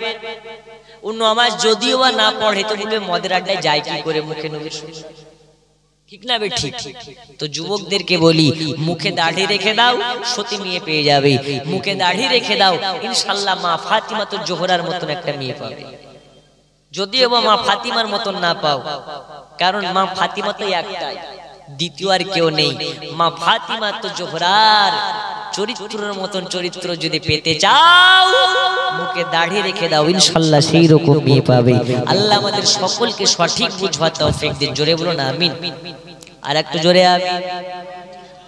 ও নামাজ যদিও বা না পড়ে তো বলবে মদের আড্ডায় যায় কি করে মুখে নবীর ঠিক না বে ঠিক তো যুবকদেরকে বলি মুখে দাড়ি রেখে দাও সতী মেয়ে পেয়ে যাবে মুখে দাড়ি রেখে দাও ইনশাআল্লাহ মা ফাতিমা তো জোহরার মতন একটা মেয়ে পাবে যদিও বা মা ফাতিমার মতন না পাও কারণ মা ফাতিমা তো একটাই দ্বিতীয় আর কেউ নেই মা ফাতিমা তো জোহরার চরিত্রের মতন চরিত্র যদি পেতে চাও মুখে দাড়ি রেখে দাও ইনশাআল্লাহ সেই রকম মেয়ে পাবে আল্লাহ আমাদের সকলকে সঠিক বুঝবার তৌফিক দিন জোরে বলুন আমিন আর একটু জোরে আমিন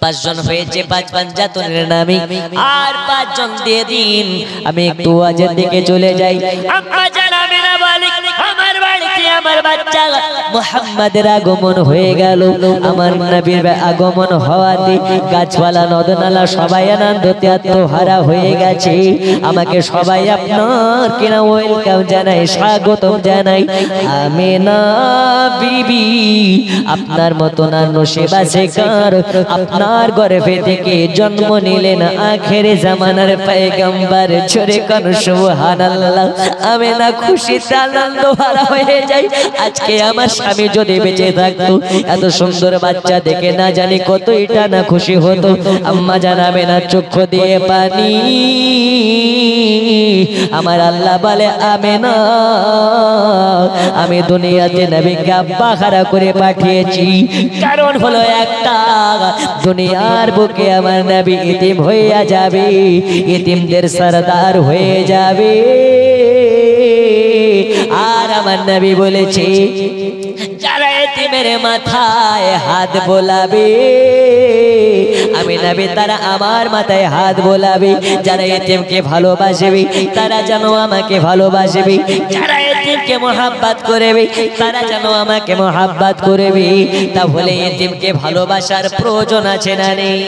পাঁচজন হয়েছে, পাঁচ পাঞ্জাতনের নামে আর পাঁচজন দিয়ে দিন। আমি একটু ওয়াজের দিকে চলে যাই। আম্মা জানাবে না বলে আমার বাড়িতে আমার বাচ্চা মুহাম্মাদের আগমন হয়ে গেল। আমার নবীর আগমন হওয়াতে গাছপালা নদনালা সবাই আনন্দতে আত্মহারা হয়ে গেছে। আমাকে সবাই আপনার কিনা ওয়েলকাম জানাই, স্বাগতম জানাই। আমিনা বিবি আপনার মতো না নসিবা শেখার আপনার গর্ভে থেকে জন্ম নিলেন আখেরে জামানার পয়গম্বর। জোরে কোন সুবহানাল্লাহ। আমিনা খুশিতে আনন্দ ভরা হয়ে যায়। আজকে আমার স্বামী যদি বেঁচে থাকতো এত সুন্দর বাচ্চা দেখে না জানি কতইটা না খুশি হতো। আম্মা জানাবে না চক্ষু দিয়ে পানি। আমার আল্লাহ বলে আমিনা আমি দুনিয়াতে নবীকে আব্বা খাড়া করে পাঠিয়েছি, কারণ হলো একটা, দুনিয়ার বুকে আমার নবী ইতিম হইয়া যাবে, ইতিমদের সরদার হয়ে যাবে। আর আমার নবী বলেছে যারা এতিমের মাথায় হাত বোলাবে, আমি নবী তারা আমার মাথায় হাত বোলাবে। যারা এতিমকে ভালোবাসবে তারা যেন আমাকে ভালোবাসবে, যারা এতিমকে মোহাব্বত করবে তারা যেন আমাকে মোহাব্বত করবে। তাহলে এতিমকে ভালোবাসার প্রয়োজন আছে না নেই?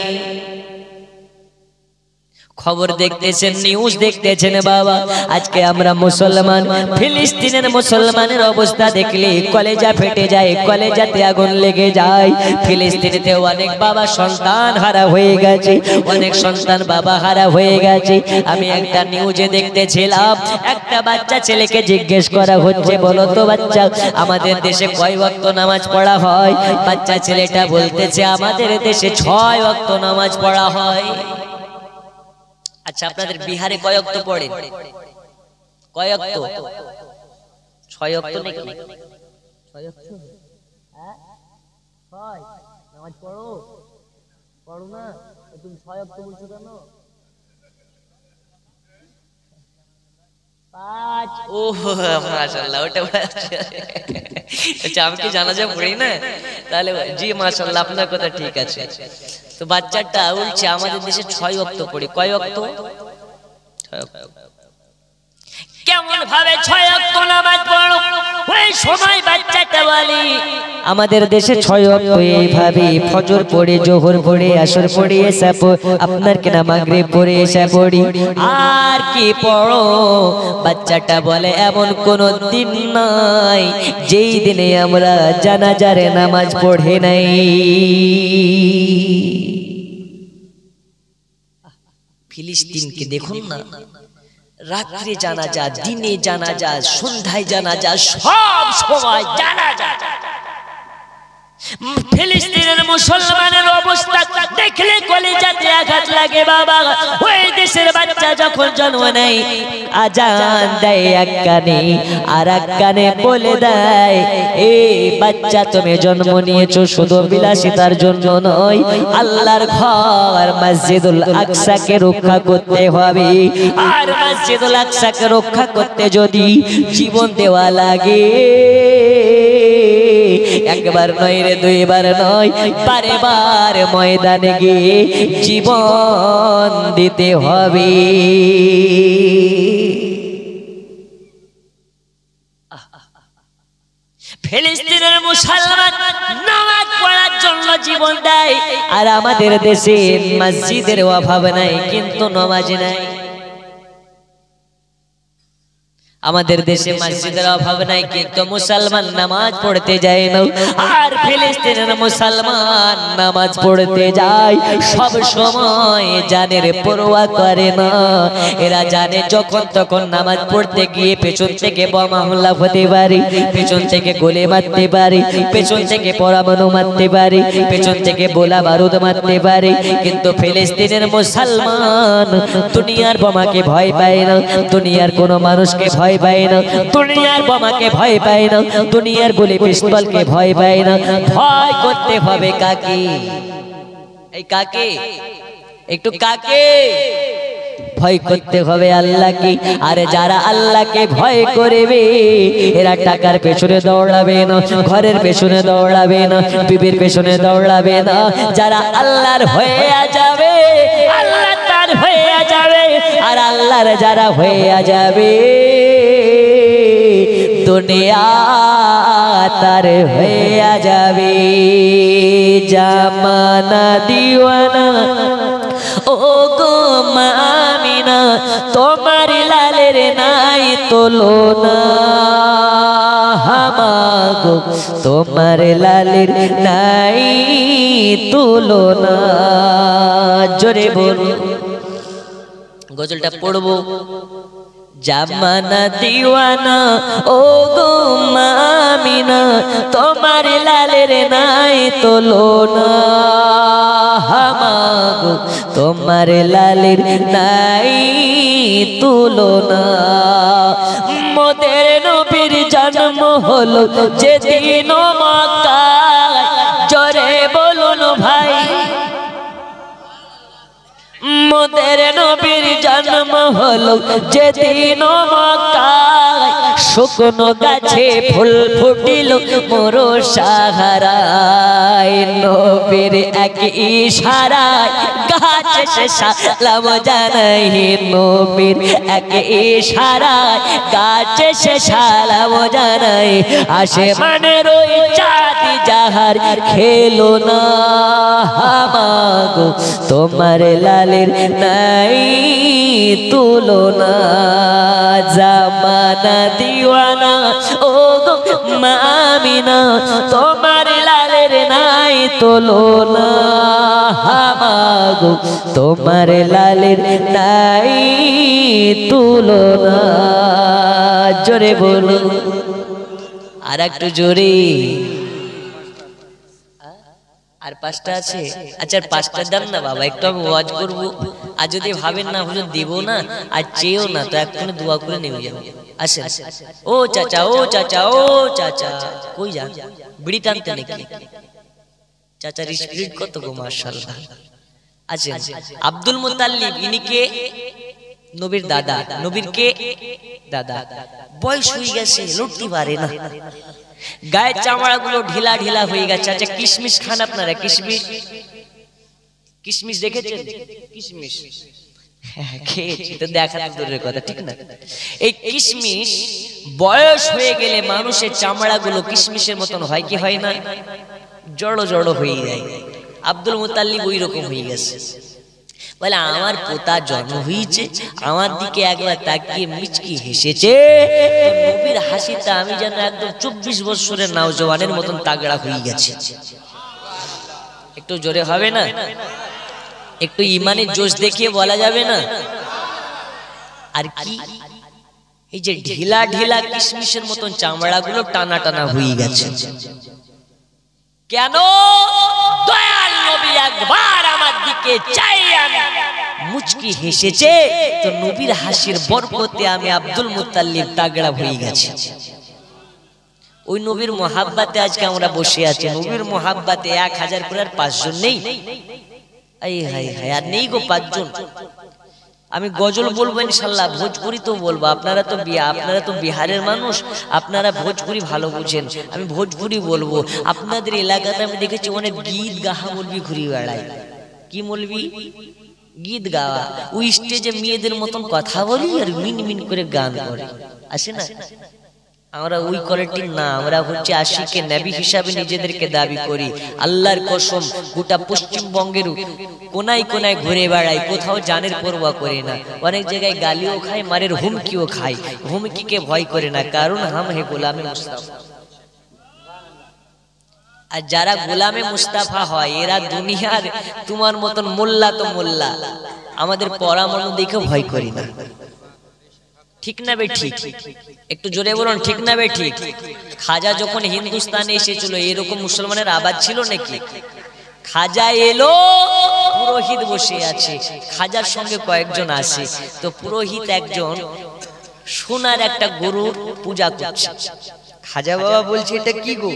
খবর দেখতেছেন, নিউজ দেখতেছেন বাবা। আজকে আমরা মুসলমান, ফিলিস্তিনের মুসলমানের অবস্থা দেখলে কলেজা ফেটে যায়, কলেজাতে আগুন লেগে যায়। ফিলিস্তিনেতে অনেক বাবা সন্তান হারা হয়ে গেছে, অনেক সন্তান বাবা হারা হয়ে গেছে। আমি একটা নিউজে দেখতেছিলাম, একটা বাচ্চা ছেলেকে জিজ্ঞেস করা হচ্ছে বলো তো বাচ্চা আমাদের দেশে কয় ওয়াক্ত নামাজ পড়া হয়? বাচ্চা ছেলেটা বলতেছে আমাদের দেশে 6 ওয়াক্ত নামাজ পড়া হয়। আচ্ছা আপনাদের বিহারে কয় ওয়াক্ত পড়ে? কয় ওয়াক্ত? 6 ওয়াক্ত নাকি? 6 ওয়াক্ত? হ্যাঁ 6 নামাজ পড়ো? পড়ো না? তুমি 6 ওয়াক্ত বলছো কেন? 5। ও মাশাআল্লাহ, ওটা আচ্ছা আমি কি জানাজা পড়ি না? তাহলে জি মাশাআল্লাহ আপনার কথা ঠিক আছে। তো বাচ্চাটা বলছে আমাদের দেশে 6 ওয়াক্ত পড়ে। কয় ওয়াক্ত? 6 ওয়াক্ত। কেমন ভাবে 6 ওয়াক্ত নামাজ পড়ো? ওই সময় বাচ্চাটা বলে আমাদের দেশে 6 ওয়াক্ত এইভাবে ফজর পড়ে, জোহর পড়ে, আসর পড়ে, এশা আপনার কিনা মাগরিব পড়ে, এশা পড়ি। আর কি পড়ো? বাচ্চাটা বলে এমন কোন দিন নাই যেই দিনে আমরা জানাজার নামাজ পড়ে নাই। ফিলিস্তিনকে দেখুন না, রাত্রে জানাজা, দিনে জানাজা, সন্ধ্যায় জানাজা, সব সময় জানাজা। ফিলিস্তিনের মুসলমানের অবস্থা দেখলে কলিজাতে আঘাত লাগে বাবা। ওই দেশের বাচ্চা যখন জন্ম নেয় আজান দেয় এক কানে, আর এক কানে বলে দেয় এই বাচ্চা তুমি জন্ম নিয়েছো শুধু বিলাসিতার জন্য নয়, আল্লাহর ঘর মসজিদুল আকসাকে রক্ষা করতে হবে। আর মসজিদুল আকসাকে রক্ষা করতে যদি জীবন দেওয়া লাগে, একবার নয় রে, 2 বার নয়, বারে বার ময়দানে গিয়ে জীবন দিতে হবে। ফিলিস্তিনের মুসলমান নামাজ পড়ার জন্য জীবন দেয়, আর আমাদের দেশে মসজিদের অভাব নাই কিন্তু নামাজ নাই। আমাদের দেশে মসজিদের অভাব নাই কিন্তু মুসলমান নামাজ পড়তে যায় না। আর ফিলিস্তিনের মুসলমান নামাজ পড়তে যায় সব সময়, জানের পরোয়া করে না। এরা জানে যখন তখন নামাজ পড়তে গিয়ে পেছন থেকে বোমা হামলা হতে পারে, পেছন থেকে গোলে মারতে পারে, পেছন থেকে পরমাণু মারতে পারে, পেছন থেকে গোলা বারুদ মারতে পারে। কিন্তু ফিলিস্তিনের মুসলমান দুনিয়ার বোমাকে ভয় পায় না, দুনিয়ার কোনো মানুষকে ভয় পায় না, দুনিয়ার বোমাকে ভয় পায় না, দুনিয়ার গুলি পিস্তলকে ভয় পায় না। ভয় করতে হবে কাকে? এই কাকে? একটু কাকে? ভয় করতে হবে আল্লাহকে। আর যারা আল্লাহকে ভয় করবে এরা টাকার পেছনে দৌড়াবে না, ঘরের পেছনে দৌড়াবে না, বিবির পেছনে দৌড়াবে না। যারা আল্লাহর হয়ে যাবে আল্লাহ তার হয়ে যাবে, আর আল্লাহর যারা হয়ে যাবে দুনিয়া তার হয়ে যাবে। জামানা দিওয়ানা ও গো মামিনা, তোমার লালের নাই তুলনা। হামাগো তোমার লালের নাই তুলনা। জোরে বলো, গজলটা পড়বো। জামানা দিওয়ানা ও গো মামিনা, তোমার লালের নাই তুলনা। হামাগো তোমার লালের নাই তুলনা। মোদের নবীর জন্ম হলো যেদিন মক্কায়, জোরে বলুন ভাই। মোদের নবীর জন্ম হলো যেদিন মক্কায়, শুকনো গাছে ফুল ফুটিল মোর সাহারায়। নবীর এক ইশারায় গাছে সে সালাম জানাই, নবীর এক ইশারায় গাছে সে সালাম জানাই। আসমানের ওই চাঁদ যাহার খেলো না। হামাগো তোমার লালের নাই তুলনা। জামানা দিওয়ানা ও গো মামিনা, তোমার লালের নাই তুলনা। হামাগো তোমার লালের নাই তুলনা। জোরে বলো, আর একটু জোরে। আর পাঁচটা আছে? আচ্ছা পাঁচটা দেন না বাবা, একটু আমি ওয়াজ করবো। আর যদি ভাবেন না হুজুর দিব না আর চেয়েও না, তো একটু দোয়া করে নেমে যাবো। আসেন। ও চাচা, ও চাচা, ও চাচা, কই যান? বিড়ি টানতে নাকি? চাচার স্পিরিট কত গো মাশাআল্লাহ। আছেন আব্দুল মুত্তালিব, ইনি কে? নবীর দাদা। নবীর কে? দাদা। বয়স হয়ে গেছে, লড়তে পারে না, গায়ের চামড়া গুলো ঢিলা ঢিলা হয়ে গেছে। আচ্ছা কিশমিশ খান আপনারা? কিশমিশ, কিশমিশ দেখেছেন? কিশমিশ খেয়েছি তো, দেখা তো দূরের কথা, ঠিক না? এই কিশমিশ বয়স হয়ে গেলে মানুষের চামড়া গুলো কিশমিশের মতন হয় কি হয় না? জড়ো জড়ো হয়ে যায়। আব্দুল মুত্তালিব ওই রকম হয়ে গেছে। বলে আমার পোতা জন্ম হয়েছে, আমার দিকে একবার তাকিয়ে মিচকি হেসেছে, নবীর হাসিটা আমি যেন একদম 24 বছরের নওজওয়ানের মতন তাগড়া হয়ে গেছে। একটু জোরে হবে না? একটু ইমানের জোশ দেখিয়ে বলা যাবে না? আর কি এই যে ঢিলা ঢিলা কিশমিশের মতন চামড়া গুলো টানা টানা হয়ে গেছে কেন? দয়াল নবী একবার আমার দিকে চাইয়া মুচকি হেসেছে, তো নবীর হাসির বরকতে আমি আব্দুল মুত্তালিব তাগড়া হয়ে গেছে। ওই নবীর মোহাব্বতে আজকে আমরা বসে আছি। নবীর মোহাব্বতে 1000 করে আর 5 জন নেই। এই হাই হাই, আর নেই গো 5 জন। আমি গজল বলবো ইনশাআল্লাহ, ভোজপুরি তো বলবো। আপনারা তো বিহারের মানুষ, আপনারা ভোজপুরি ভালো বুঝেন। আমি ভোজপুরি বলবো। আপনাদের এলাকাতে আমি দেখেছি অনেক গীত গাহা মলবি ঘুরে বেড়ায়। কি মলবি? গীত গাওয়া। ওই স্টেজে মেয়েদের মতন কথা বলি আর মিন মিন করে গান করে, আসে না? আমরা ওই কোয়ালিটির না, আমরা হচ্ছে আশিকে নবী হিসাবে নিজেদেরকে দাবি করি। আল্লাহর কসম, গোটা পশ্চিমবঙ্গের কোনায় কোনায় ঘুরে বেড়াই, কোথাও জানের পরোয়া করে না। অনেক জায়গায় গালিও খায়, মারের হুমকিও খায়। হুমকিকে ভয় করে না, কারণ হাম হে গোলামে মুস্তাফা। আর যারা গোলামে মুস্তাফা হয় এরা দুনিয়ার তোমার মতন মোল্লা তো মোল্লা, আমাদের পরামর্শ দেখে ভয় করি না। ঠিক না বে ঠিক? একটু জোরে বলুন, ঠিক না বে ঠিক? খাজা যখন হিন্দুস্তানে এসেছিল এরকম মুসলমানের আবাদ ছিল নাকি? খাজা এলো, পুরোহিত বসে আছে, খাজার সঙ্গে কয়েকজন আছে, তো পুরোহিত একজন সোনার একটা গরুর পূজা করছে। খাজা বাবা বলছে এটা কি গো?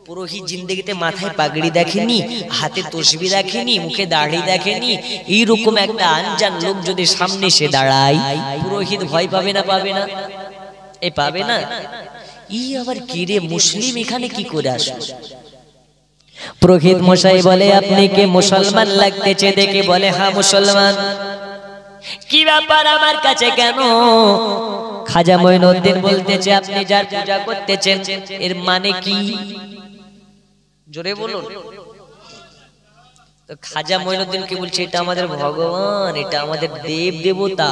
পুরোহিত জিন্দেগিতে মাথায় পাগড়ি দেখেনি, হাতে তসবি দেখেনি, মুখে দাড়ি দেখেনি। এইরকম একটা আনজান লোক যদি সামনে এসে দাঁড়ায়, পুরোহিত ভয় পাবে না? পাবে না? এই পাবে না? ই আবার কি রে, মুসলিম এখানে কি করে আসলো? পুরোহিত মশাই বলে, আপনি কে মুসলমান লাগতেছে দেখে বলে, হ্যাঁ মুসলমান। কি ব্যাপার আমার কাছে কেন? খাজা মঈনুদ্দিন বলতেছে, আপনি যার পূজা করতেছেন এর মানে কি? জোরে বলুন। তো খাজা মঈনুদ্দিন কি বলছে, এটা আমাদের ভগবান, এটা আমাদের দেব দেবতা।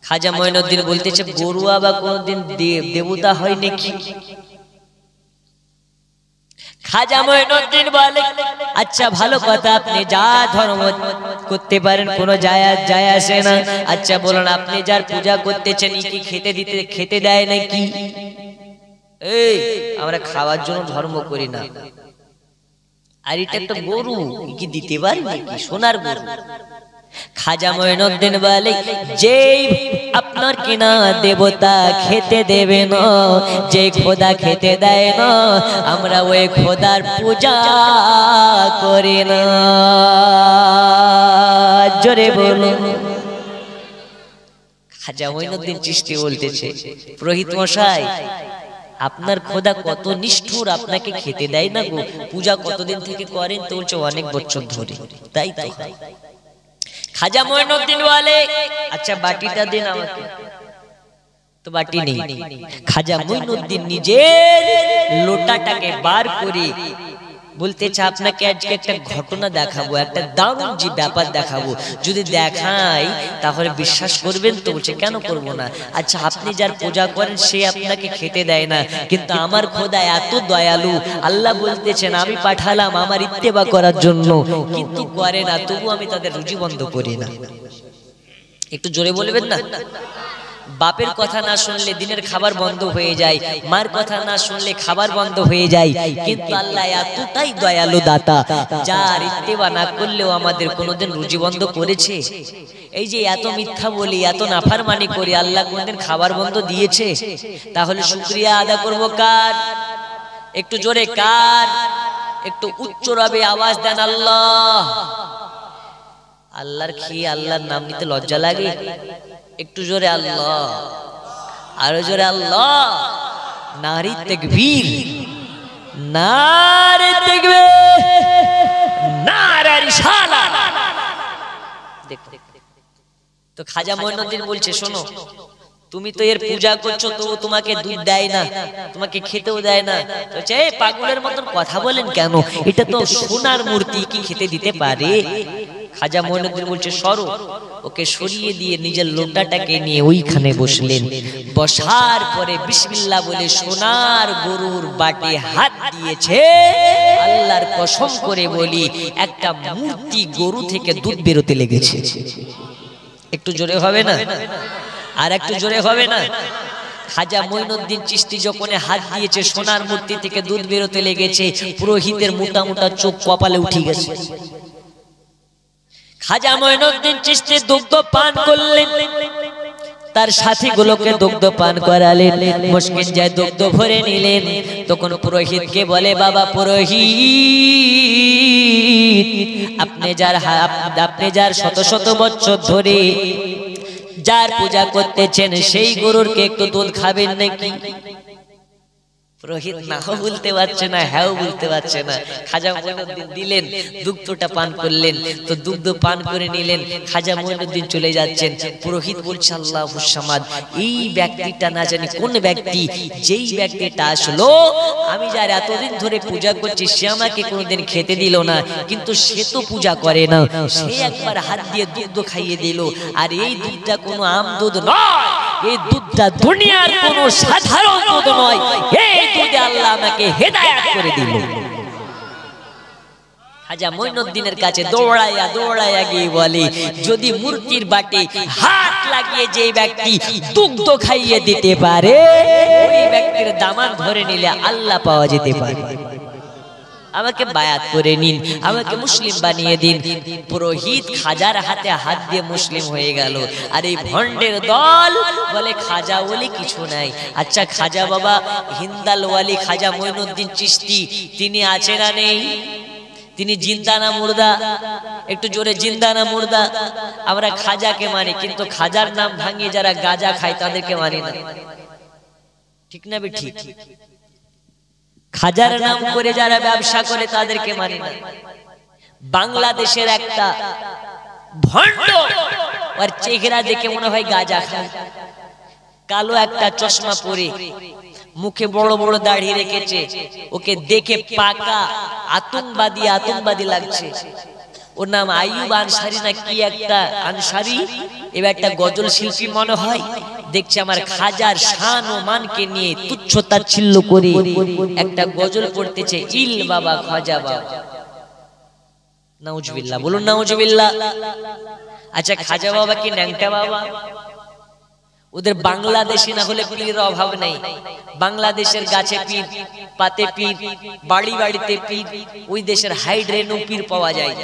খাজা মঈনুদ্দিন বলতেছে, গরুয়া বা কোনদিন দেব দেবতা হয় নাকি? খাজা মঈনুদ্দিন বলে, আচ্ছা ভালো কথা, আপনি যা ধর্ম করতে পারেন, কোনো যায় আসে না। আচ্ছা বলুন, আপনি যার পূজা করতেছেন কি খেতে দেয় নাকি? এই আমরা খাওয়ার জন্য ধর্ম করি না। আর এটা একটা গরু, কি দিতে পারি নাকি? সোনার গরু। খাজা মঈনুদ্দিন বলে, যেই আপনার কিনা দেবতা খেতে দেবে না, যে খোদা খেতে দেয় না, আমরা ওই খোদার পূজা করি না। জোরে বলুন। খাজা মঈনুদ্দিন চিশতি বলতেছে, পুরোহিত মশাই আপনার খোদা কত নিষ্ঠুর, আপনাকে খেতে দেয় না গো। পূজা কতদিন থেকে করেন? তো বলছে অনেক বছর ধরে। তাই তো। খাজা মঈনুদ্দিন বলে, আচ্ছা বাটিটা দিন আমাকে। তো বাটি নেই। খাজা মঈনুদ্দিন নিজের লোটাটাকে বার করে বলতেছে, আপনাকে আজকে একটা ঘটনা দেখাবো, একটা দারুণ যে ব্যাপার দেখাবো, যদি দেখাই তাহলে বিশ্বাস করবেন তো? বলছে কেন করব না। আচ্ছা আপনি যার পূজা করেন সে আপনাকে খেতে দেয় না, কিন্তু আমার খোদা এত দয়ালু, আল্লাহ বলতেছেন আমি পাঠালাম আমার ইত্তেবা করার জন্য, কিন্তু করে না, তবু আমি তাদের রুজি বন্ধ করি না। একটু জোরে বলবেন না? বাপের কথা না শুনলে দিনের খাবার বন্ধ হয়ে যায়, মার কথা না শুনলে খাবার বন্ধ হয়ে যায়, কিন্তু আল্লাহ এতটাই দয়ালু দাতা, যার ইত্তেবা না করলেও আমাদের কোনোদিন রুজি বন্ধ করেছে? এই যে এত মিথ্যা বলি, এত নাফরমানি করি, আল্লাহ কোনোদিন খাবার বন্ধ দিয়েছে? তাহলে শুকরিয়া আদা করব কার? একটু জোরে কার? একটু উচ্চ রবে আওয়াজ দেন আল্লাহ। আল্লাহর খেয়ে আল্লাহর নাম নিতে লজ্জা লাগে? একটু জোরে আল্লাহ, আরো জোরে আল্লাহ। নারী তাকবীর, নারে তাকবীর, নারে রিসালাত। তো খাজা মঈনুদ্দিন বলছে, শোনো তুমি তো এর পূজা করছো, তো তোমাকে দুধ দেয় না, তোমাকে খেতেও দেয় না। বলছে, এই পাগলের মতন কথা বলেন কেন? এটা তো সোনার মূর্তি, কি খেতে দিতে পারে? খাজা মঈনুদ্দিন বলছে, সরো। ওকে সরিয়ে দিয়ে নিজের লোটাটাকে নিয়ে ওইখানে বসলেন। বসার পরে বিসমিল্লাহ বলে সোনার গরুর বাটে হাত দিয়েছে। আল্লাহর কসম করে বলি, একটা মূর্তি গরু থেকে দুধ বেরোতে লেগেছে। একটু জোরে হবে না? আর একটু জোরে হবে না? খাজা মঈনুদ্দিন চিশতি যখন হাত দিয়েছে, সোনার মূর্তি থেকে দুধ বেরোতে লেগেছে। পুরোহিতের মোটা মোটা চোখ কপালে উঠে গেছে। খাজা মঈনুদ্দিন চিশতি দুগ্ধ পান করলেন, তার সাথীগুলোকে দুগ্ধ পান করালেন, মুশকিল যায় দুগ্ধ ভরে নিলেন। তখন পুরোহিতকে বলে, বাবা পুরোহিত, আপনি যার শত শত বছর ধরে যার পূজা করতেছেন সেই গরুরকে একটু দুধ খাবেন নাকি? পুরোহিত নাও বলতে পারছে না, হ্যাঁ বলতে পারছে না। খাজা মঈনুদ্দিন দিলেন, দুগ্ধটা পান করলেন। তো দুগ্ধ পান করে নিলেন, খাজা মঈনুদ্দিন চলে যাচ্ছেন। পুরোহিত বলছে, আল্লাহুস সামাদ, এই ব্যক্তিটা না জানি কোন ব্যক্তি, যেই ব্যক্তিটা আসলো, আমি যার এতদিন ধরে পূজা করছি সে আমাকে কোনোদিন খেতে দিল না, কিন্তু সে তো পূজা করে না, সে একবার হাত দিয়ে দুধ খাইয়ে দিল। আর এই দুধটা কোনো আম দুধ নয়, এই দুধটা দুনিয়ার কোনো সাধারণ দুধ নয়, এই দুধে আল্লাহ আমাকে হেদায়েত করে দিল। খাজা মঈনুদ্দিনের কাছে দৌড়াইয়া গিয়ে বলে, যদি মূর্তির বাটে হাত লাগিয়ে যে ব্যক্তি দুগ্ধ খাইয়ে দিতে পারে, ওই ব্যক্তির দামান ধরে নিলে আল্লাহ পাওয়া যেতে পারে। আমাকে বায়াত করে নিন, আমাকে মুসলিম বানিয়ে দিন। পুরোহিত খাজার হাতে হাত দিয়ে মুসলিম হয়ে গেল। আর এই ভণ্ডের দল বলে খাজা ওলি কিছু নাই। আচ্ছা খাজা বাবা হিন্দাল ওয়ালি খাজা মঈনুদ্দিন চিশতি তিনি আছে না নেই? তিনি জিন্দা না মুর্দা? একটু জোরে জিন্দা না মুর্দা? আমরা খাজাকে মানি, কিন্তু খাজার নাম ভাঙিয়ে যারা গাঁজা খায় তাদেরকে মানি না। ঠিক না বে ঠিক? খাজার নাম করে যারা ব্যবসা করে তাদেরকে মানি না। বাংলাদেশের একটা ভণ্ড, আর চেহারা দেখে মনে হয় গাঁজা খায়, কালো একটা চশমা পরে, মুখে বড় বড় দাড়ি রেখেছে, ওকে দেখে পাকা আতঙ্কবাদী লাগছে। ওর নাম আইয়ুব আনসারী না কি একটা আনসারী, এবার একটা গজল শিল্পী মনে হয়। দেখছে আমার খাজার শান ও মানকে নিয়ে তুচ্ছ-তাচ্ছিল্য করে একটা গজল পড়তেছে, ইল বাবা খাজা বাবা। নাউজুবিল্লাহ, বলুন নাউজুবিল্লাহ। আচ্ছা খাজা বাবা কি ন্যাংটা বাবা? ওদের বাংলাদেশে না হলে পীরের অভাব নেই। বাংলাদেশের গাছে পীর, পাতে পীর, বাড়ি বাড়িতে পীর। ওই দেশের হাইড্রেনও পীর পাওয়া যায়।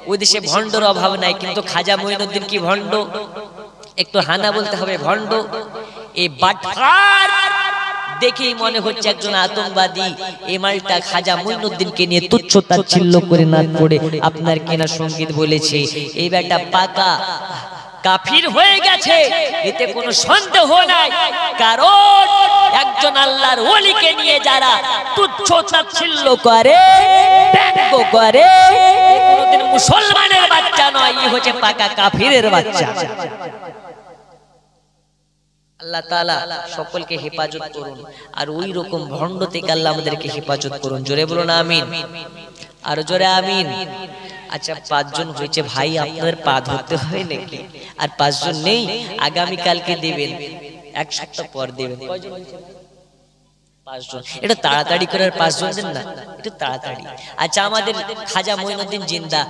ওই দেশে ভণ্ডর অভাব নাই। কিন্তু খাজা মঈনুদ্দিন কি ভণ্ড? একটু হানা বলতে হবে, ভণ্ড। এই বাটফার দেখেই মনে হচ্ছে একজন আতঙ্কবাদী। এই মালটা খাজা মঈনুদ্দিনকে নিয়ে তুচ্ছ-তাচ্ছিল্য করে নাচ পড়ে আপনার কেনা সঙ্গীত বলেছে। এই ব্যাটা পাকা কাফির হয়ে গেছে, এতে কোনো সন্দেহ নাই। কারণ একজন আল্লাহর ওলিকে নিয়ে যারা তুচ্ছ-তাচ্ছিল্য করে, ব্যঙ্গ করে, কোনদিন মুসলমানের বাচ্চা নয়, ই হচ্ছে পাকা কাফিরের বাচ্চা। আল্লাহ তাআলা সকলকে হেফাজত করুন, আর ওই রকম ভণ্ড থেকে আল্লাহ আমাদেরকে হেফাজত করুন। জোরে বলুন আমিন, আর জোরে আমিন। আচ্ছা 5 জন হয়েছে ভাই, আপনাদের পা ধরতে হয় নাকি? আর 5 জন নেই, আগামী কালকে দেবেন, 1 সপ্তাহ পর দেবেন। কয়জন হয়েছে? 5 জন। এটা তাড়াতাড়ি করে 5 জন দেন না, একটু তাড়াতাড়ি। আচ্ছা আমাদের খাজা মঈনুদ্দিন জিন্দা,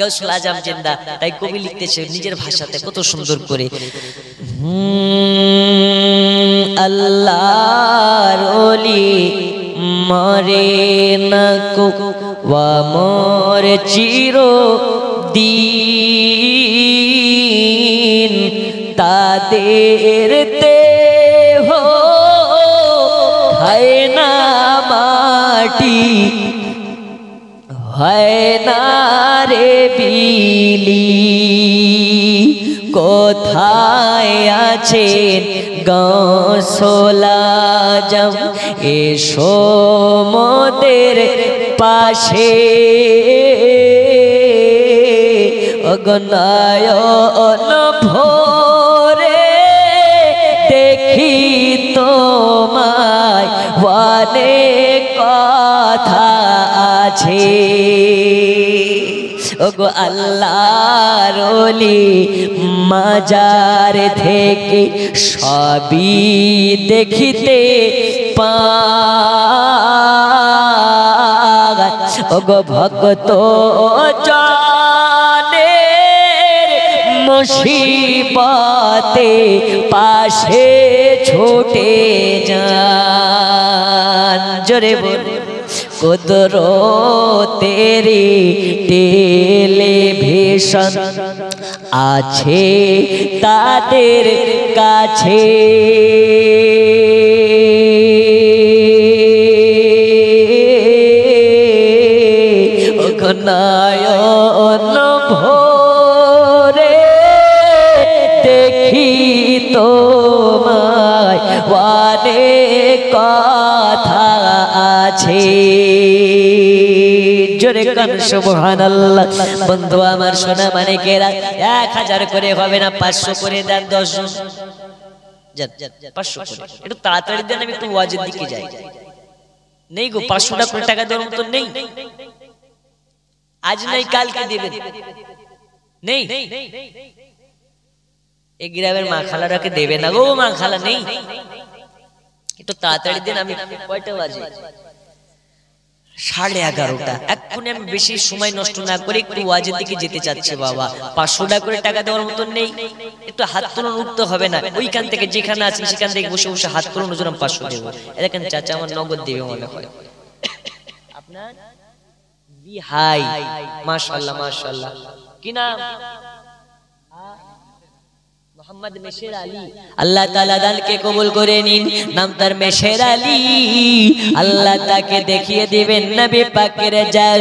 গাউসুল আজম জিন্দা, তাই কবি লিখতেছে নিজের ভাষাতে কত সুন্দর করে, আল্লাহর ওলি মরে না কো ওয়া মরে চিরদিন, তাদের দেহ হয় না মাটি, হয় না রে বিলি। কোথায় আছেন গাউসুল আজম, এসো মোদের পাশে, অগনায়ন ভোরে দেখি তোমায়, অনেক কথা আছে। ওগো আল্লাহর ওলি মাজার থেকে সবই দেখিতে পায়, ওগো ভক্ত জানের মুসিবতে পাশে ছুটে যান। জোরে বল, কুদরতেরি টেলিভিশন আছে তাদের কাছে, নয়ন ভোরে দেখি তোমায়, অনেক কথা আছে। জোরে কান সুবহানাল্লাহ। বন্ধু আমার সোনা মানিকেরা, 1000 করে হবে না, 500 করে দেন 10 জন। 500 করে একটু তাড়াতাড়ি দেন, আমি একটু ওয়াজের দিকে যাই। নেই গো, 500 করে টাকা দেওয়ার মতো নেই। আজ নাই কালকে দেবেন, নেই। এই গ্রামের মা খালারাকে দেবে না গো, মা খালা নেই, একটু তাড়াতাড়ি দেন। আমি কয়টা বাজে? 11:30। এক্ষুনি আমি বেশি সময় নষ্ট না করে একটু ওয়াজের দিকে যেতে চাচ্ছি বাবা। 500 করে টাকা দেওয়ার মতন নেই, একটু হাত তুলুন, উঠতে হবে না। ওইখান থেকে যেখানে আছেন সেখান থেকে বসে বসে হাত তুলুন, হুজুর আমি 500 দেবো। দেখেন চাচা আমার নগদ দেবে মনে হয়। আপনার হাই মাশাআল্লাহ মাশাআল্লাহ কি নাম মোহাম্মদ মেশের আলী আল্লাহ তাআলা দানকে কবুল করে নিন নাম তার মেশের আলী আল্লাহ তাকে দেখিয়ে দিবেন নবী পাকের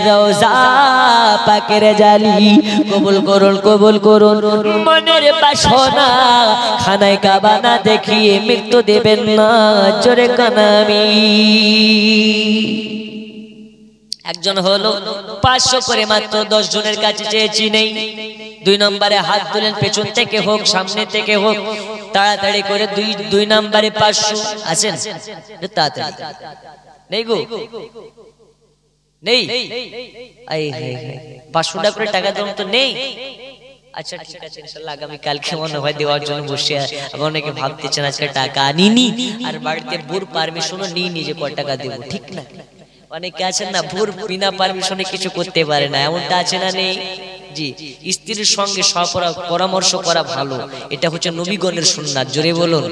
রওজা পাকের জালি কবুল করুন মনের বাসনা খানায় কাবা না দেখিয়ে মৃত্যু দেবেন না জোরে কানামি একজন হলো 500 করে মাত্র 10 জনের কাছে চেয়েছি নেই 2 নম্বরে হাত তুলেন পেছন থেকে হোক সামনে থেকে হোক তাড়াতাড়ি করে 2 নম্বরে 500 আছেন তাড়াতাড়ি নেই গো নেই আই হাই 500 টাকা করে টাকা দাম তো নেই আচ্ছা ঠিক আছে ইনশাআল্লাহ আগামী কালকে মনে হয় দেওয়ার জন্য বসে অনেকে ভাবতেছেন আজকে টাকা আনিনি আর বাড়িতে বুর পারমিশনও নিয়ে যে কত টাকা দেব ঠিক না অনেকে আছেন না ভুর বিনা পারমিশনে কিছু করতে পারে না এমনটা আছে না নেই জি স্ত্রীর সঙ্গে পরামর্শ করা ভালো এটা হচ্ছে নবীগণের সুন্নাত জোরে বলুন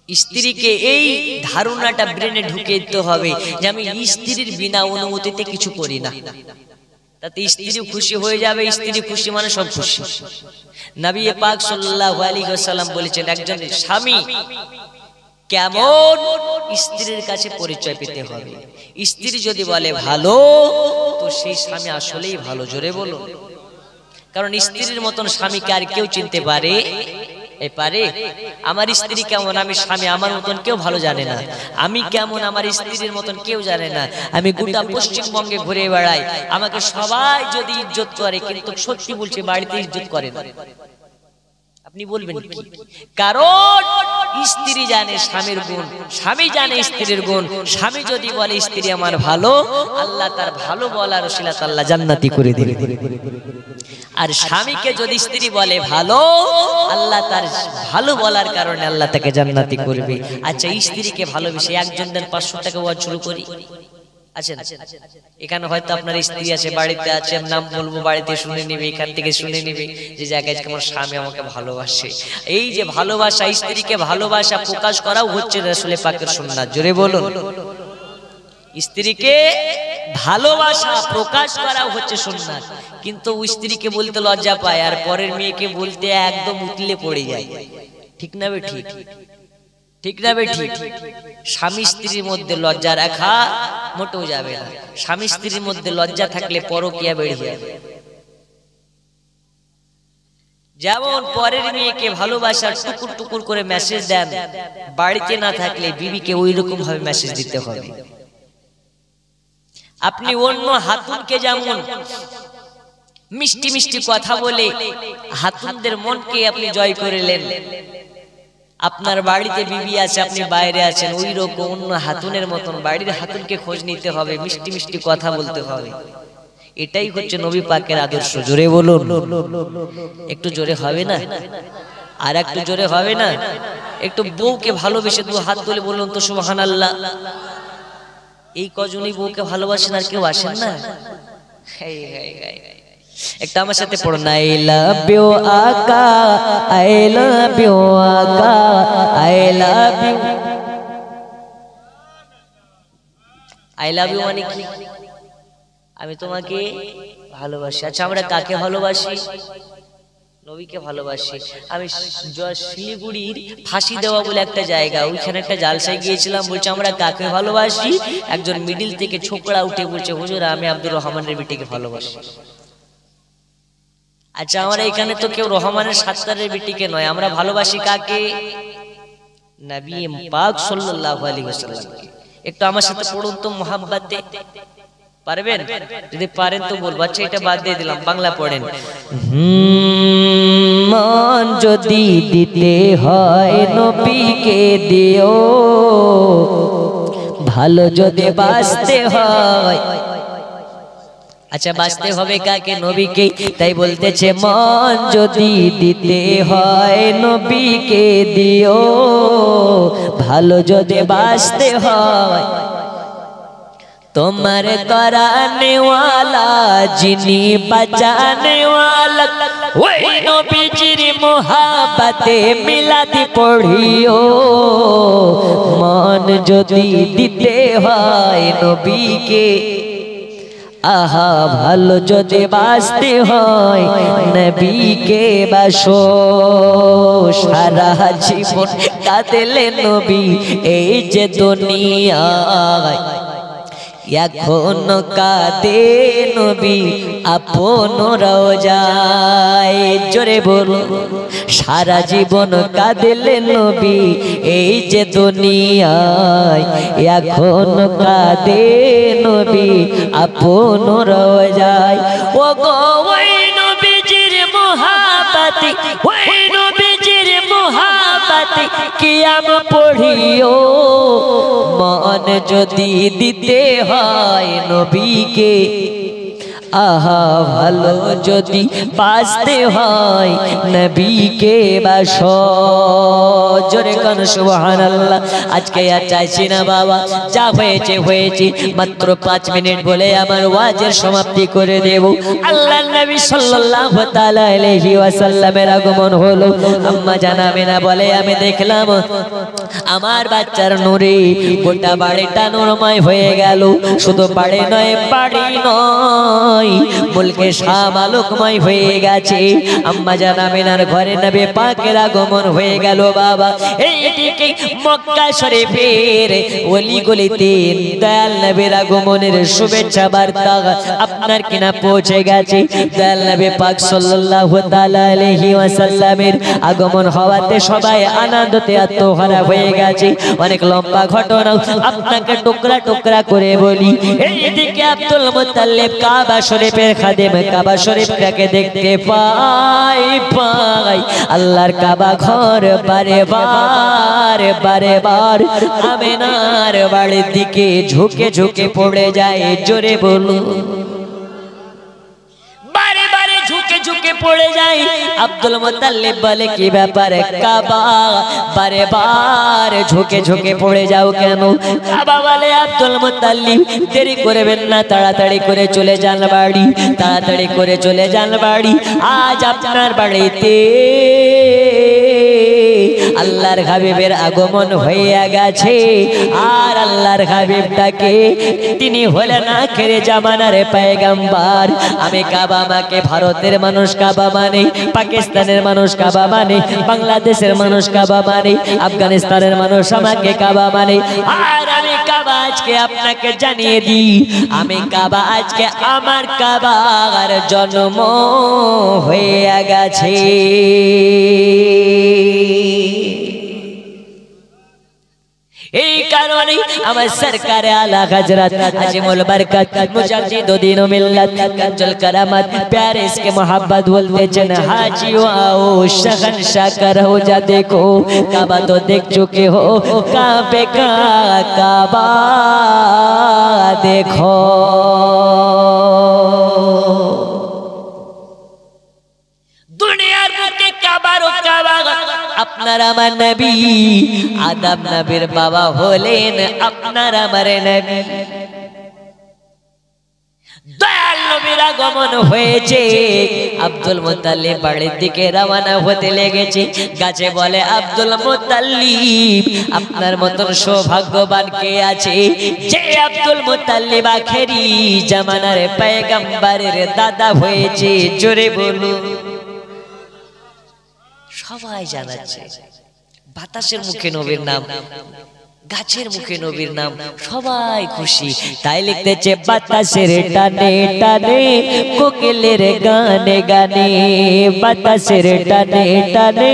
স্ত্রীকে এই ধারণাটা ব্রেনে ঢুকে দিতে হবে যে আমি স্ত্রীর বিনা অনুমতিতে কিছু করি না তাতে স্ত্রী খুশি হয়ে যাবে স্ত্রী খুশি মানে সব খুশি নবী পাক সাল্লাল্লাহু আলাইহি ওয়াসাল্লাম বলেছেন একজন স্বামী কেমন স্ত্রীর কাছে পরিচয় পেতে হবে স্ত্রী যদি বলে ভালো তো সেই স্বামী আসলেই ভালো জোরে বলুন কারণ স্ত্রীর মতন স্বামীকে আর কেউ চিনতে পারে পারে আমার স্ত্রী কেমন আমি স্বামী আমার মতন কেউ ভালো জানে না আমি কেমন আমার স্ত্রীর মতন কেউ জানে না আমি গোটা পশ্চিমবঙ্গে ঘুরে বেড়াই আমাকে সবাই যদি ইজ্জত করে কিন্তু সত্যি বলছি বাড়িতে ইজ্জত করে না আপনি বলবেন কি কারণ স্ত্রী জানে স্বামীর গুণ স্বামী জানে স্ত্রীর গুণ স্বামী যদি বলে স্ত্রী আমার ভালো আল্লাহ তার ভালো বলার ওসিলাতে আল্লাহ জান্নাতি করে দিবে আর স্বামীকে যদি স্ত্রী বলে ভালো আল্লাহ তার ভালো বলার কারণে আল্লাহ তাকে জান্নাতি করবে আচ্ছা স্ত্রীকে ভালোবেসে একজন দেন 500 টাকা ওয়াজ শুরু করি আছেন এখানে হয়তো আপনার স্ত্রী আছে বাড়িতে আছে নাম বলবো বাড়িতে শুনে নেবে এখান থেকে শুনে নেবে যে জায়গায় আমার স্বামী আমাকে ভালোবাসে এই যে ভালোবাসা স্ত্রীকে ভালোবাসা প্রকাশ করাও হচ্ছে রাসূল পাকের সুন্নাত জোরে বলুন স্ত্রীকে ভালোবাসা প্রকাশ করাও হচ্ছে সুন্নাত কিন্তু ওই স্ত্রীকে বলতে লজ্জা পায় আর পরের মেয়েকে বলতে একদম উতলে পড়ে যায় ঠিক না বে ঠিক ঠিক না বে ঠিক স্বামী স্ত্রীর মধ্যে লজ্জা রাখা মোটেও যাবে না স্বামী স্ত্রীর মধ্যে লজ্জা থাকলে পরকীয়া বেড়ে যাবে যেমন পরের মেয়েকে ভালোবাসার টুকুর টুকুর করে মেসেজ দেন বাড়িতে না থাকলে বিবিকে ওই রকম ভাবে মেসেজ দিতে হবে আপনি অন্য হাতুনকে যেমন মিষ্টি মিষ্টি কথা বলে হাতুনদের মনকে আপনি জয় করলেন আপনার বাড়িতে বিবি আছে আপনি বাইরে আছেন ওই রকম অন্য হাতুনের মতন বাড়ির হাতুনকে খোঁজ নিতে হবে মিষ্টি মিষ্টি কথা বলতে হবে এটাই হচ্ছে নবী পাকের আদর্শ জোরে বলুন একটু জোরে হবে না আর একটু জোরে হবে না একটু বউকে ভালোবেসে 2 হাত তুলে বলুন তো সুবহানাল্লাহ এই কজনই বউকে ভালোবাসেন আর কেউ আসেন না একটা আমার সাথে পড়ো না আই লাভ ইউ আকা আই লাভ ইউ আকা I love you I love you মানে কি আমি তোমাকে ভালোবাসি আচ্ছা আমরা কাকে ভালোবাসি নবীকে ভালোবাসি আমি শিলিগুড়ির ফাঁসি দেওয়া বলে একটা জায়গা ওইখানে একটা জালসায় গিয়েছিলাম বলছে আমরা কাকে ভালোবাসি একজন মিডিল থেকে ছোকরা উঠে বলছে হুজুর আমি আব্দুর রহমানের বিটিকে ভালোবাসি আচ্ছা আমরা এখানে তো কেউ রহমানের সাত্তারের বিটিকে নয় আমরা ভালোবাসি কাকে নবী পাক সাল্লাল্লাহু আলাইহি ওয়াসাল্লামকে একটু আমার সাথে পড়ুন তো মোহাব্বতে পারবেন যদি পারেন তো বলবো আচ্ছা এটা বাদ দিয়ে দিলাম বাংলা পড়েন মন যদি দিতে হয় নবীকে দিও ভালো যদি বাঁচতে হয় আচ্ছা বাঁচতে হবে কাকে নবীকে তাই বলতেছে মন যদি দিতে হয় নবীকে দিও ভালো যদি বাঁচতে হয় তোমার कराने वाला जिनी बचाने वाला वही नबीजिर मोहब्बते मिलादी पढ़ियो मन যদি দিতে হয় নবীকে আহা ভালো যদি বাঁচতে হয় নবীকে বাসো, সারা জীবন কাঁদলে নবী এই যে দুনিয়ায়, এখনো কাঁদে নবী আপন রওজায়। জোরে বলো, সারা জীবন কাঁদলে নবী এই যে দুনিয়ায়, এখনো কাঁদে নবী আপন রওজায়। ও গো ওই নবীজির মুহাব্বতে, ওই নবীজির মুহাব্বতে কিয়াম পড়িও, মন যদি দিতে হয় নবীকে, আহা ভালো যদি বাঁচতে হয় নবীকে বাসো। জোরে কান সুবহানাল্লাহ। আজকে আর চাইছি না বাবা, যা হয়েছে হয়েছে, মাত্র 5 মিনিট বলে আমার ওয়াজের সমাপ্তি করে দেব। আল্লাহর নবী সাল্লাল্লাহু তাআলা আলাইহি ওয়াসাল্লামের আগমন হলো। আম্মা জানাবে না বলে, আমি দেখলাম আমার বাচ্চার নূরে গোটা বাড়িটা নূরময় হয়ে গেল। শুধু বাড়ি নয়, বাড়ি নয়, মুলকে শাম আলোকময় হয়ে গেছে। আম্মা জান আমিনার ঘরে নবী পাকের আগমন হয়ে গেল বাবা। এইদিকে মক্কা শরীফের ওলি গলিতে দয়াল নবীর আগমনের শুভেচ্ছা বার্তা আপনার কিনা পৌঁছে গেছে। দয়াল নবী পাক সাল্লাল্লাহু তাআলা আলাইহি ওয়াসাল্লামের আগমন হওয়াতে সবাই আনন্দতে আত্মহারা হয়ে গেছে। অনেক লম্বা ঘটনা, আপনাকে টুকরা টুকরা করে বলি। এইদিকে আব্দুল মুত্তালিব কাবা শরীফের খাদেম, কাবা শরীফটাকে দেখতে পাই আল্লাহর কাবা ঘর বারে বার আমিনার বাড়ির দিকে ঝুঁকে ঝুঁকে পড়ে যায়। জোরে বলুন, বারে বারে ঝুঁকে ঝুঁকে পড়ে যায়। আব্দুল মুত্তালিব বলে, কি ব্যাপার কাবা বারে বার ঝুঁকে ঝুঁকে পড়ে যাও কেন? কাবা বলে, আব্দুল মুত্তালিব দেরি করবেন না, তাড়াতাড়ি করে চলে যান বাড়ি, তাড়াতাড়ি করে চলে যান বাড়ি। আজ আপনার বাড়িতে আল্লাহর হাবিবের আগমন হয়ে গেছে। আর আল্লাহর হাবিবটাকে তিনি হলেন আখের জামানার পয়গম্বর। আমি কাবা মাকে, ভারতের মানুষ কাবা মানে, পাকিস্তানের মানুষ কাবা মানে, বাংলাদেশের মানুষ কাবা মানে, আফগানিস্তানের মানুষ আমাকে কাবা মানে। আর আমি কাবা আজকে আপনাকে জানিয়ে দিই, আমি কাবা আজকে আমার কাবার জন্ম হয়ে গেছে। এই কারণে আমার সরকার আলা হযরত আজিমুল বরকত মুজাদ্দিদুদ্দিন ও মিল্লাত কাঞ্জুল करामत प्यारे इसके मोहब्बत बोलते चन हाजियो आओ शहंशाह का रोजा देखो, काबा तो देख चुके हो, काबे का काबा देखो। दुनियार बुके काबारो काबा আপনার আমার নবী, আদম নবীর বাবা হলেন আপনার আমার নবী। দয়াল নবীর আগমন হয়েছে। আব্দুল মুত্তালিব বাড়ির দিকে রওনা হতে লেগেছে। গাছে বলে, আব্দুল মুত্তালিব আপনার মতন সৌভাগ্যবান কে আছে, যে আব্দুল মুত্তালিব আখেরি জামানার পয়গম্বরের দাদা হয়েছে। জোরে বলুন। সবাই জানাচ্ছে, বাতাসের মুখে নবীর নাম, গাছের মুখে নবীর নাম, সবাই খুশি। তাই লিখতেছে, বাতাসের টানে টানে কোকিলের গানে গানে, বাতাসের টানে টানে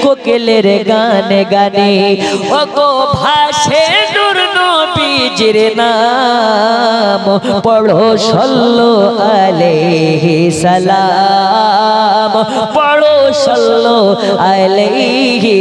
কোকিলের গানে গানে, ও গো ভাসে নূর নবীজির নাম, পড়ো সাল্লাল্লাহু আলাইহি সালাম, পড়ো সাল্লাল্লাহু আলাইহি